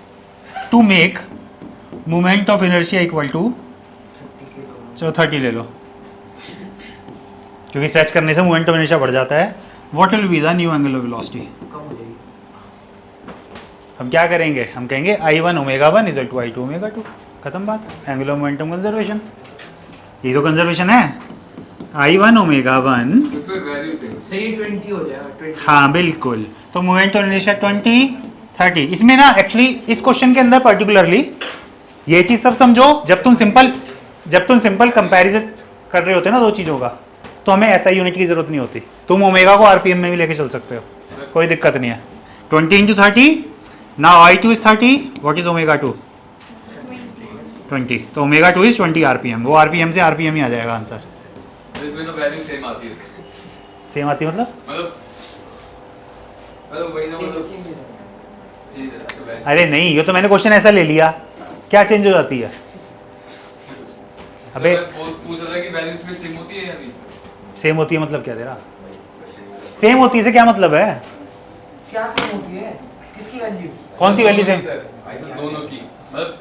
to make moment of inertia equal to, चलो 30 ले लो क्योंकि स्ट्रेच करने से मोमेंट ऑफ इनर्शिया बढ़ जाता है। What will be the new angular velocity? कम हो जाएगी। हम क्या करेंगे, हम कहेंगे I1 omega 1 is to I2 omega 2, खत्म बात, एंगुलर मोमेंटम कंजर्वेशन। ये तो कंजर्वेशन है, I1 ओमेगा 1 उसको वैल्यू सेम सही 20 हो जाएगा 20। हाँ बिल्कुल, तो मोमेंट ऑफ इनर्शिया 20 30। इसमें ना एक्चुअली इस क्वेश्चन के अंदर पर्टिकुलरली ये चीज सब समझो, जब तुम सिंपल कंपैरिजन कर रहे होते हो ना दो चीजों का, तो हमें ऐसा यूनिट की जरूरत नहीं होती, तुम ओमेगा को आरपीएम में भी लेके चल सकते हो, कोई दिक्कत नहीं है। 20 into 30, now I2 is 30, what is omega 2? 20, तो ओमेगा 2 is 20 आरपीएम, वो आरपीएम से आरपीएम ही आ जाएगा आंसर। तो इसमें तो वैल्यू सेम आती है सेम आती है मतलब वही ना, मतलब चीज है तो value- अरे नहीं, ये तो मैंने क्वेश्चन ऐसा ले लिया, क्या चेंज हो जाती है? अबे सर, मैं पूछ रहा था कि वैल्यू इसमें सेम होती है या नहीं सर? सेम होती है मतलब क्या तेरा? सेम होती है से क्या मतलब है? क्या सेम होती है? किसकी वैल्यू? कौन सी वैल्यू सेम? सर दोनों की मतलब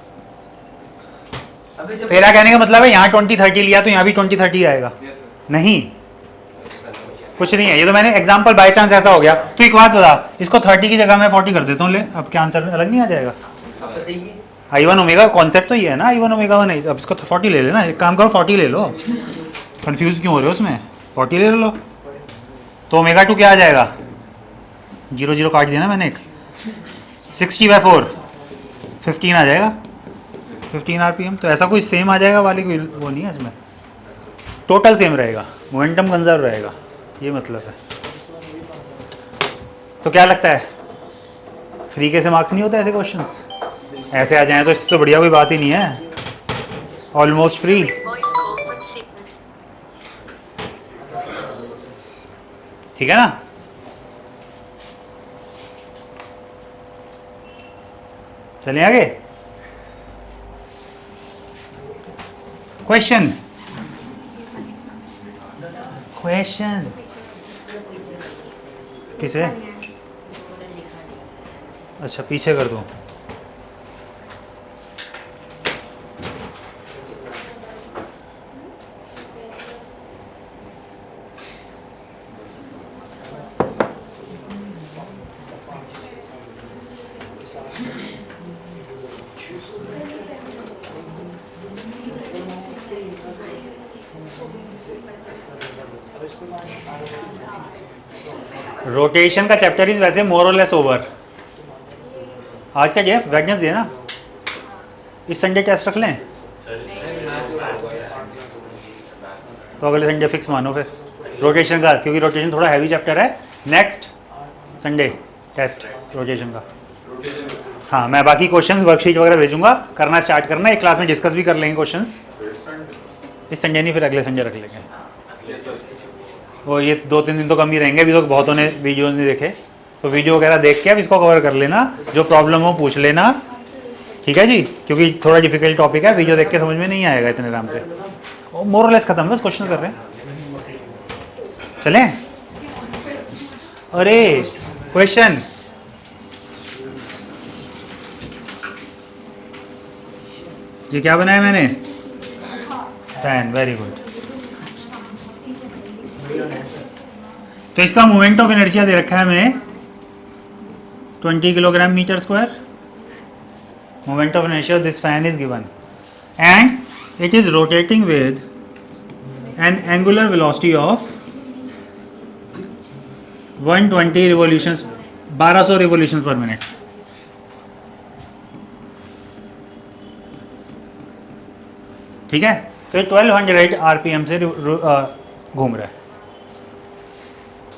अबे जब तेरा कहने का मतलब है यहाँ 20 30 लिया तो यहाँ भी 20 30 आएगा? Yes sir. नहीं, कुछ नहीं है, ये तो मैंने एग्जांपल बाय चांस ऐसा हो गया। तो एक बात बता, इसको 30 की जगह मैं 40 कर देता हूँ, ले अब क्या आंसर अलग नहीं आ जाएगा? आप बताइए। I1 ओमेगा कॉन्सेप्ट तो ये है ना, I1 ओमेगा 1, अब इसको 40 ले लेना, एक काम करो 40 ले लो, कंफ्यूज क्यों हो रहे हो उसमें, 40 ले लो। तो ओमेगा 2 क्या आ जाएगा? 0 0 काट दिया ना मैंने, एक 60/4 15 आ जाएगा, 15 आरपीएम। तो ऐसा कोई सेम आ जाएगा वाली कोई वो नहीं है इसमें, टोटल सेम रहेगा, मोमेंटम कंजर्व रहेगा, ये मतलब है। तो क्या लगता है, फ्री के से मार्क्स नहीं होते ऐसे क्वेश्चंस? ऐसे आ जाएं तो इससे तो बढ़िया कोई बात ही नहीं है, ऑलमोस्ट फ्री। ठीक है ना। चलिए आगे, क्वेश्चन किसे? अच्छा पीछे कर दूं। रोटेशन का चैप्टर इज वैसे मोर और लेस ओवर। आज का डेट वेडनेसडे है ना, इस संडे टेस्ट रख लें तो अगले संडे फिक्स मानो फिर रोटेशन का, क्योंकि रोटेशन थोड़ा हैवी चैप्टर है। नेक्स्ट संडे टेस्ट रोटेशन का। हाँ, मैं बाकी क्वेश्चंस वर्कशीट वगैरह भेजूंगा, करना स्टार्ट करना, एक क्लास में डिस्कस भी कर लेंगे क्वेश्चंस। इस संडे नहीं, फिर अगले संडे रख लेंगे। वो ये 2-3 दिन तो कम ही रहेंगे, अभी तो बहुतों ने वीडियोस नहीं देखे, तो वीडियो वगैरह देख के अब इसको कवर कर लेना, जो प्रॉब्लम हो पूछ लेना, ठीक है जी, क्योंकि थोड़ा डिफिकल्ट टॉपिक है, वीडियो देख के समझ में नहीं आएगा इतने आराम से। मोर और लेस खत्म है, बस क्वेश्चन कर रहे हैं। चलें? अरे क्वेश्चन ये क्या बनाया मैंने? Fan, very good. तो इसका मोमेंट ऑफ इनर्शिया दे रखा है हमें 20 kilogram metre square. Moment of inertia of this fan is given and it is rotating with an angular velocity of 120 revolutions, 1200 revolutions per minute. ठीक है, तो ये 1200 आरपीएम से घूम रहा है।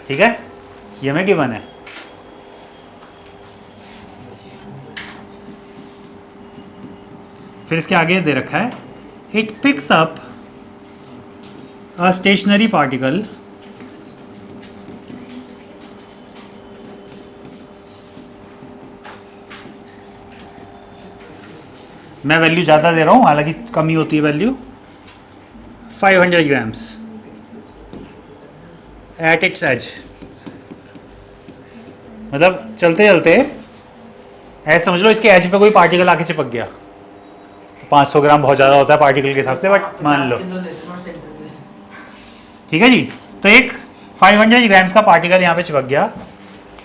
ठीक है, ये में गिवन है। फिर इसके आगे दे रखा है it picks up a stationary particle मैं वैल्यू ज़्यादा दे रहा हूँ, हालांकि कमी होती है value, 500 grams at its edge. मतलब चलते चलते ऐसे समझ लो इसके एज पे कोई पार्टिकल आके चिपक गया, तो 500 ग्राम बहुत ज़्यादा होता है पार्टिकल के हिसाब से, बट मान लो। ठीक है जी, तो एक 500 ग्राम्स का पार्टिकल यहाँ पे चिपक गया,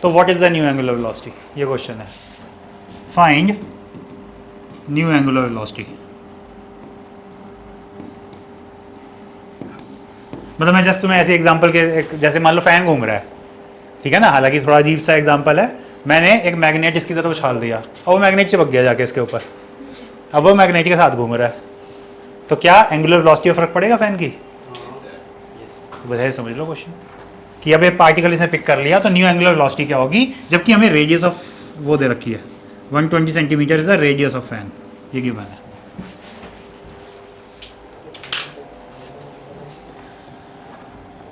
तो what is the new angular velocity, ये क्वेश्चन है। Find new angular velocity. मतलब मैं जस्ट तुम्हें ऐसे एग्जांपल के, जैसे मान लो फैन घूम रहा है, ठीक है ना, हालांकि थोड़ा अजीब सा एग्जांपल है, मैंने एक मैग्नेट इसकी तरफ उछाल दिया और वो मैग्नेट चिपक गया जाके इसके ऊपर, अब वो मैग्नेट के साथ घूम रहा है, तो क्या एंगुलर वेलोसिटी में फर्क पड़ेगा फैन की? बस समझ लो क्वेश्चन कि अब ये पार्टिकल इसने पिक कर लिया, तो न्यू एंगुलर वेलोसिटी क्या होगी, जबकि हमें रेडियस ऑफ वो दे रखी है 120 centimetre is the radius of fan, ये गिवन है।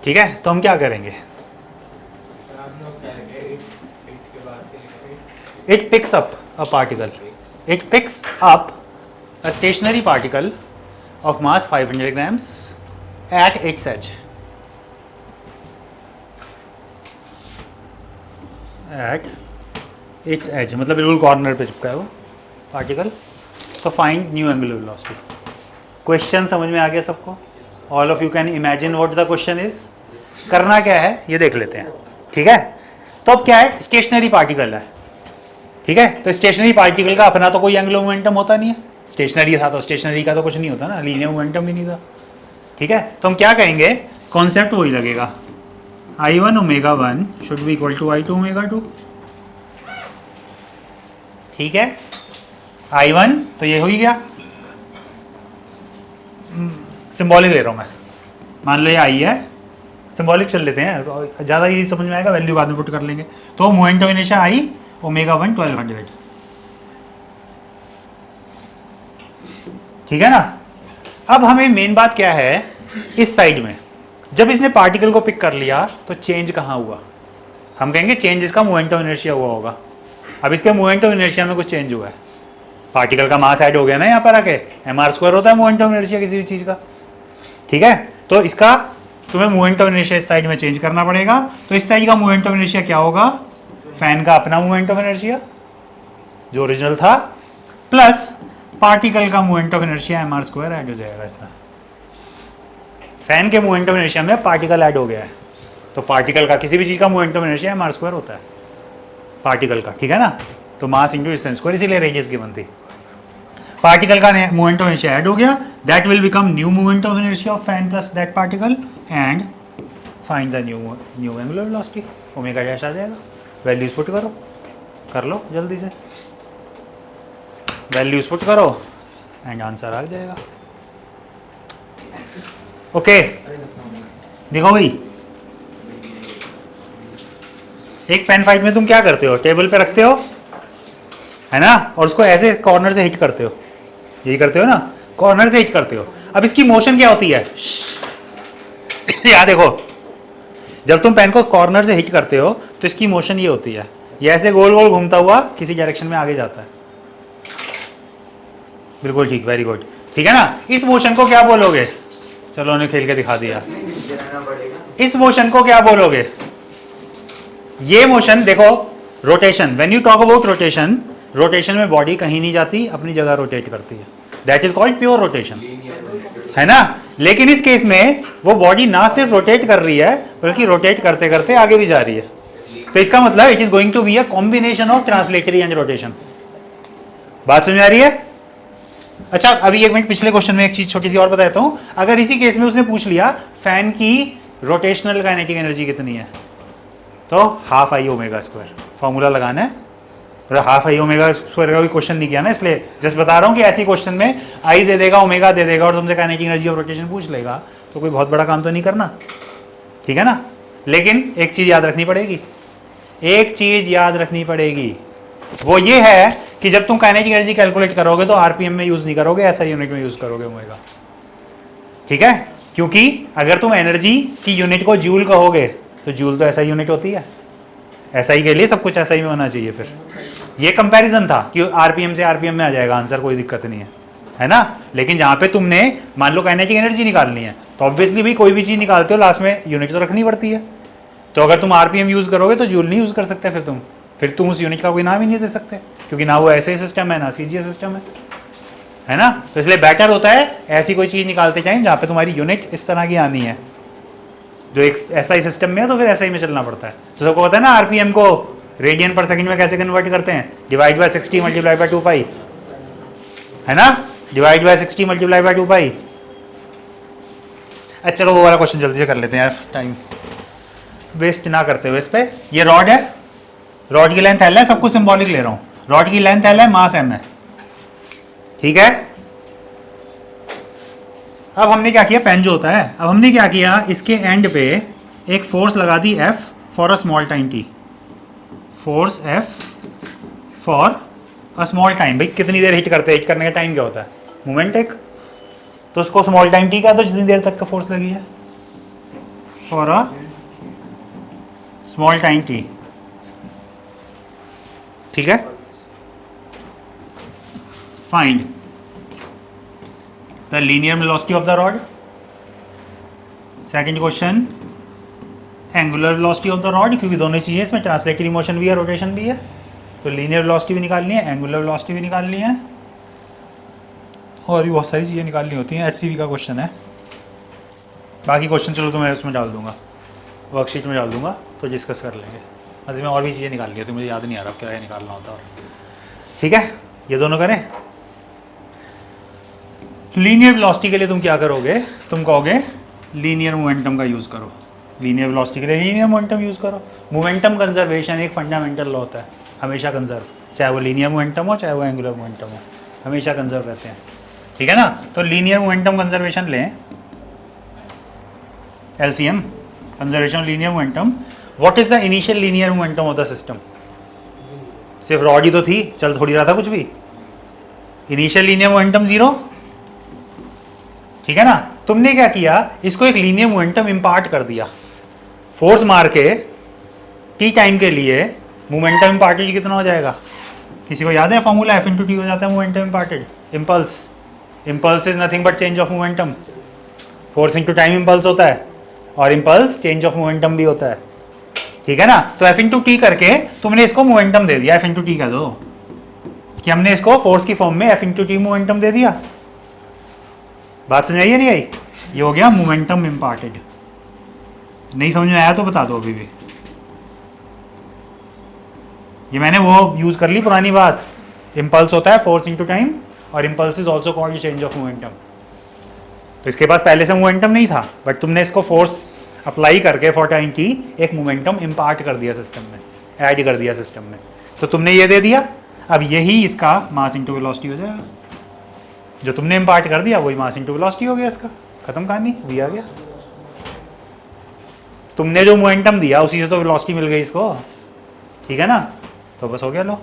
ठीक है, तो हम क्या करेंगे, it picks up a particle, it picks up a stationary particle of mass 500 grams at its edge, at its edge मतलब बिल्कुल कॉर्नर पे चिपका है वो पार्टिकल। तो find new angular velocity. Question समझ में आ गया सबको? All of you can imagine what the question is. करना क्या है ये देख लेते हैं। ठीक है, तो अब क्या है, स्टेशनरी पार्टिकल है। ठीक है, तो स्टेशनरी पार्टिकल का अपना तो कोई एंगुलर मोमेंटम होता नहीं है, स्टेशनरी था तो स्टेशनरी का तो कुछ नहीं होता ना, लीनियर मोमेंटम भी नहीं था। ठीक है, तो हम क्या कहेंगे, कॉन्सेप्ट वही लगेगा, I1 omega 1 should be equal to I2 omega 2। ठीक है, I1 तो ये हो ही गया, सिंबॉलिक ले रहा हूँ मैं, मान लो ये I है, सिंबॉलिक चल लेते हैं, ज़्यादा इजी समझ में आएगा, वैल्यू बाद में पुट कर लेंगे। तो moment of inertia I omega 1 1200। ठीक है ना। अब हमें मेन बात क्या है, इस साइड में जब इसने पार्टिकल को पिक कर लिया तो चेंज कहाँ हुआ, हम कहेंगे चेंज इसका मोमेंट ऑफ इनर्शिया हुआ होगा। अब इसके मोमेंट ऑफ इनर्शिया में कुछ चेंज हुआ है, पार्टिकल का मास ऐड हो गया ना यहाँ पर आके, mr² होता है मोमेंट ऑफ इनर्शिया किसी भी चीज़ का। ठीक है, तो इसका तुम्हें मोमेंट ऑफ इनर्शिया इस साइड में चेंज करना पड़ेगा। तो इस साइड का मोमेंट ऑफ इनर्शिया क्या होगा, फैन का अपना मोमेंट ऑफ इनर्शिया जो ओरिजिनल था, प्लस पार्टिकल का moment of inertia mr² add हो जाएगा इसमें। फैन के मोमेंट ऑफ इनर्शिया में पार्टिकल ऐड हो गया है, तो पार्टिकल का किसी भी चीज़ का मोमेंट ऑफ इनर्शिया mr² होता है पार्टिकल का। ठीक है ना, तो मास इंटू डिस्टेंस स्क्वायर, इसीलिए रेडियस की बनती। पार्टिकल का मोमेंट ऑफ इनर्शिया ऐड हो गया, that will become new moment of inertia of fan plus that particle, and find the new angular velocity, omega dash आ जाएगा। वैल्यूज पुट करो, कर लो जल्दी से, वैल्यूज पुट करो एंड आंसर आ जाएगा। ओके, देखो भाई, एक पेन फाइट में तुम क्या करते हो, टेबल पे रखते हो है ना, और उसको ऐसे कॉर्नर से हिट करते हो, यही करते हो ना, कॉर्नर से हिट करते हो। अब इसकी मोशन क्या होती है, यहाँ देखो, जब तुम पेन को कॉर्नर से हिट करते हो तो इसकी मोशन ये होती है, ये ऐसे गोल गोल घूमता हुआ किसी डायरेक्शन में आगे जाता है। बिल्कुल ठीक, वेरी गुड। ठीक है ना, इस मोशन को क्या बोलोगे, चलो उन्हें खेल के दिखा दिया। इस मोशन को क्या बोलोगे, ये मोशन देखो, rotation, when you talk about rotation, rotation में बॉडी कहीं नहीं जाती, अपनी जगह रोटेट करती है, that is called pure rotation, है ना। लेकिन इस केस में वो बॉडी ना सिर्फ रोटेट कर रही है बल्कि रोटेट करते करते आगे भी जा रही है, तो इसका मतलब it is going to be a combination of translatory and rotation. बात समझ आ रही है? अच्छा, अभी एक मिनट, पिछले क्वेश्चन में एक चीज छोटी सी और बताता हूं। अगर इसी केस में उसने पूछ लिया फैन की रोटेशनल काइनेटिक एनर्जी कितनी है, तो ½ I ओमेगा स्क्वायर फॉर्मूला लगाना है, हाफ आई ओमेगा स्क्वायर का भी क्वेश्चन नहीं किया ना, इसलिए जस्ट बता रहा हूँ कि ऐसी क्वेश्चन में आई दे देगा, ओमेगा दे देगा और तुमसे काइनेटिक एनर्जी ऑफ रोटेशन पूछ लेगा, तो कोई बहुत बड़ा काम तो नहीं करना, ठीक है ना। लेकिन एक चीज़ याद रखनी पड़ेगी, एक चीज़ याद रखनी पड़ेगी, वो ये है कि जब तुम काइनेटिक एनर्जी कैलकुलेट करोगे तो आरपीएम में यूज़ नहीं करोगे, ऐसा यूनिट में यूज़ करोगे ओमेगा, ठीक है। क्योंकि अगर तुम एनर्जी की यूनिट को जूल कहोगे तो जूल तो ऐसा यूनिट होती है, ऐसा ही के लिए सब कुछ ऐसा ही में होना चाहिए। फिर ये कंपैरिजन था कि आरपीएम से आरपीएम में आ जाएगा आंसर, कोई दिक्कत नहीं है ना। लेकिन जहाँ पे तुमने मान लो काइनेटिक एनर्जी निकालनी है तो ऑब्वियसली भी कोई भी चीज़ निकालते हो लास्ट में यूनिट तो रखनी पड़ती है। तो अगर तुम आरपीएम यूज़ करोगे तो जूल नहीं यूज़ कर सकते, फिर तुम उस यूनिट का कोई नाम ही नहीं दे सकते, क्योंकि ना वो ऐसे सिस्टम है ना सीजीए सिस्टम है ना। तो इसलिए बेटर होता है ऐसी कोई चीज़ निकालते जाएं जहाँ पे तुम्हारी यूनिट इस तरह की आनी है, जो एक ऐसा ही सिस्टम में है तो फिर ऐसा ही में चलना पड़ता है। तो सबको पता है ना आरपीएम को रेडियन पर सेकंड में कैसे कन्वर्ट करते हैं, डिवाइड बाय 60 मल्टीप्लाई बाय 2 पाई, है ना, डिवाइड बाय 60 मल्टीप्लाई बाय 2 पाई। अच्छा चलो वो वाला क्वेश्चन जल्दी से कर लेते हैं यार, टाइम वेस्ट ना करते हुए। इस पे ये रॉड है, रॉड की लेंथ एल है, सब कुछ सिंबॉलिक ले रहा हूँ, रॉड की लेंथ एल है, मास एम है, ठीक है। अब हमने क्या किया, पेन जो होता है, अब हमने क्या किया, इसके एंड पे एक फोर्स लगा दी F for a small time t, force F for a small time. भाई कितनी देर हिट करते हैं, हिट करने का टाइम क्या होता है, मोमेंट एक, तो उसको स्मॉल टाइम t का तो जितनी देर तक का फोर्स लगी है, for a small time t, ठीक है। Find the linear velocity of the rod. Second question angular velocity of the rod, क्योंकि दोनों चीज़ें इसमें ट्रांसलेटरी मोशन भी है, रोटेशन भी है, तो लीनियर वेलोसिटी भी निकालनी है, एंगुलर वेलोसिटी भी निकालनी है, और भी बहुत सारी चीज़ें निकालनी होती हैं। एचसीवी का क्वेश्चन है, बाकी क्वेश्चन चलो तो मैं उसमें डाल दूंगा, वर्कशीट में डाल दूंगा, तो डिस्कस कर लेंगे। मतलब में और भी चीज़ें निकालनी होती, मुझे याद नहीं आ रहा क्या निकालना होता और, ठीक है। ये दोनों करें। लीनियर वेलोसिटी के लिए तुम क्या करोगे, तुम कहोगे लीनियर मोमेंटम का यूज़ करो, लीनियर वेलोसिटी के लिए लीनियर मोमेंटम यूज़ करो। मोमेंटम कंजर्वेशन एक फंडामेंटल लॉ होता है, हमेशा कंजर्व, चाहे वो लीनियर मोमेंटम हो चाहे वो एंगुलर मोमेंटम हो, हमेशा कंजर्व रहते हैं, ठीक है ना। तो लीनियर मोमेंटम कंजर्वेशन लें, LCM conservation linear momentum. What is the initial linear momentum of the system, सिर्फ रॉड ही तो थी, चल थोड़ी रहा था कुछ भी, इनिशियल लीनियर मोमेंटम 0, ठीक है ना। तुमने क्या किया, इसको एक लीनियर मोमेंटम इंपार्ट कर दिया, फोर्स मार के टी टाइम के लिए मोमेंटम इंपार्टेड कितना हो जाएगा, किसी को याद है फॉर्मूला, एफ इंटू टी हो जाता है momentum imparted. Impulse, impulse is nothing but change of momentum, force into time impulse होता है, और इम्पल्स चेंज ऑफ मोमेंटम भी होता है, ठीक है ना। तो एफ इंटू टी करके तुमने इसको मोमेंटम दे दिया, एफ इंटू टी कह दो कि हमने इसको फोर्स की फॉर्म में एफ इंटू टी मोमेंटम दे दिया। बात समझ आई है नहीं आई, ये हो गया मोमेंटम इम्पार्टेड। नहीं समझ में आया तो बता दो अभी भी, ये मैंने वो यूज कर ली पुरानी बात, इम्पल्स होता है फोर्स इंटू टाइम, और impulse is also called change of momentum. तो इसके पास पहले से मोमेंटम नहीं था, बट तुमने इसको फोर्स अप्लाई करके फॉर टाइम की एक मोमेंटम इम्पार्ट कर दिया सिस्टम में, ऐड कर दिया सिस्टम में, तो तुमने ये दे दिया। अब यही इसका मास इंटू वेलोसिटी हो जाएगा, जो तुमने इम्पार्ट कर दिया वही मास इंटू वेलोसिटी हो गया, इसका खत्म कहानी, दिया गया। तुमने जो मोमेंटम दिया उसी से तो वेलोसिटी मिल गई इसको, ठीक है ना। तो बस हो गया, लो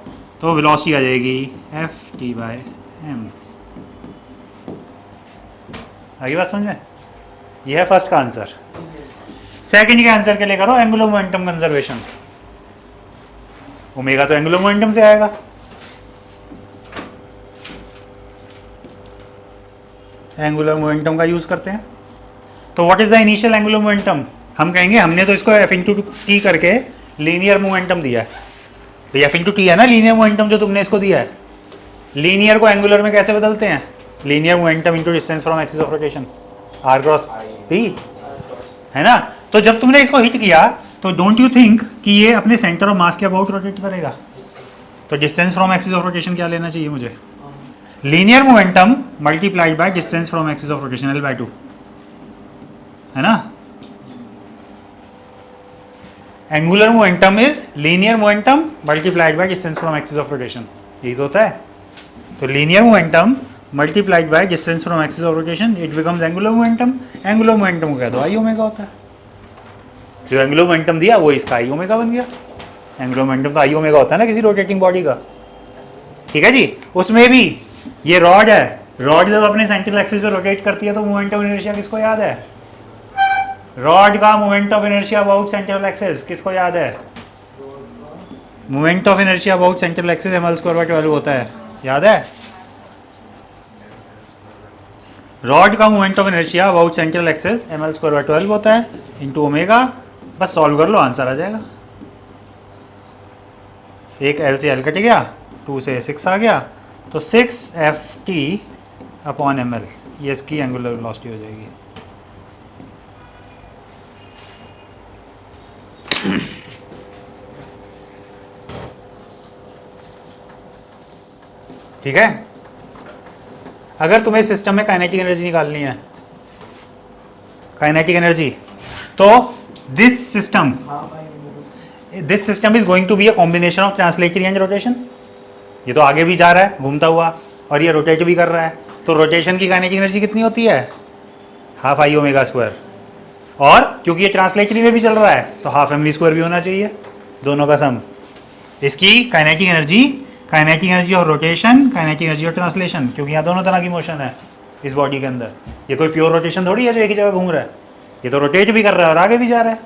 तो वेलोसिटी आ जाएगी एफ टी बाय एम। आगे बात समझ में, ये है फर्स्ट का आंसर। सेकंड के आंसर के लिए करो एंगुलर मोमेंटम कंजर्वेशन, ओमेगा तो एंगुलर मोमेंटम से आएगा, एंगुलर मोमेंटम का यूज करते हैं। तो what is the initial angular momentum, हम कहेंगे हमने तो इसको एफ इंटू टी करके लीनियर मोमेंटम दिया है, तो एफ इंटू टी है ना लीनियर मोमेंटम जो तुमने इसको दिया है। लीनियर को एंगुलर में कैसे बदलते हैं, linear momentum into distance from axis of rotation, r cross p, है ना। तो जब तुमने इसको हिट किया तो डोंट यू थिंक कि ये अपने सेंटर ऑफ मास के अबाउट रोटेट करेगा, तो distance from axis of rotation क्या लेना चाहिए मुझे, linear momentum multiplied by distance from axis of rotation L/2, है ना। Angular momentum is linear momentum multiplied by distance from axis of rotation, यही तो होता है। तो linear momentum multiplied by distance from axis of rotation it becomes angular momentum. Angular momentum को कह दो आई ओमेगा होता है, जो एंगुलर मोमेंटम दिया वो इसका आई ओमेगा बन गया। एंगुलर मोमेंटम तो आई ओमेगा होता है ना किसी रोटेटिंग बॉडी का, ठीक है जी। उसमें भी ये रॉड है, रॉड जब अपने सेंट्रल एक्सिस पे रोटेट करती है तो मोमेंट ऑफ इनर्शिया किसको याद है? रॉड का moment of inertia about central axis किसको याद है? Moment of inertia about central axis ml²/12 होता है, याद है? रॉड का moment of inertia about central axis ml²/12 होता है इनटू ओमेगा। बस सॉल्व कर लो, आंसर आ जाएगा। एक L से L कट गया, 2 से 6 आ गया, तो 6ft/ml ये इसकी एंगुलर वेलोसिटी हो जाएगी। ठीक है। अगर तुम्हें सिस्टम में काइनेटिक एनर्जी निकालनी है, काइनेटिक एनर्जी, तो this system is going to be a combination of translatory and rotation. ये तो आगे भी जा रहा है घूमता हुआ और ये रोटेट भी कर रहा है, तो रोटेशन की काइनेटिक एनर्जी कितनी होती है? हाफ आई ओमेगा स्क्वायर, और क्योंकि ये ट्रांसलेटरी में भी चल रहा है तो हाफ एम वी स्क्वायर भी होना चाहिए, दोनों का सम। इसकी काइनेटिक एनर्जी और रोटेशन, काइनेटिक एनर्जी और ट्रांसलेशन, क्योंकि यहाँ दोनों तरह की मोशन है इस बॉडी के अंदर। ये कोई प्योर रोटेशन थोड़ी है जो एक ही जगह घूम रहा है, ये तो रोटेट भी कर रहा है और आगे भी जा रहा है।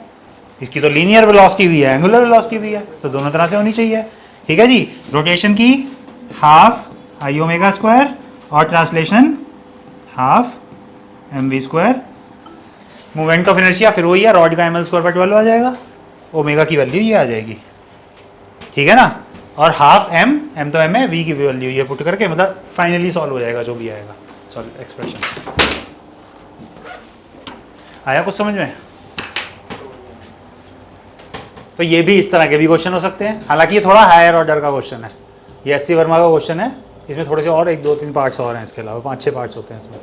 इसकी तो लीनियर वेलोसिटी भी है, एंगुलर वेलोसिटी भी है, तो दोनों तरह से होनी चाहिए। ठीक है जी। रोटेशन की हाफ आई ओमेगा स्क्वायर और translation half m v square. Moment of inertia फिर वही है, रॉड का ml²/12 आ जाएगा, ओमेगा की वैल्यू ये आ जाएगी, ठीक है ना। और हाफ एम तो एम है, वी की वैल्यू ये पुट करके मतलब फाइनली सॉल्व हो जाएगा जो भी आएगा सॉल्व एक्सप्रेशन। आया कुछ समझ में? तो ये भी इस तरह के भी क्वेश्चन हो सकते हैं, हालांकि ये थोड़ा हायर ऑर्डर का क्वेश्चन है, ये एससी वर्मा का क्वेश्चन है, इसमें थोड़े से और 1, 2, 3 पार्ट्स और हैं, इसके अलावा 5-6 पार्ट्स होते हैं इसमें।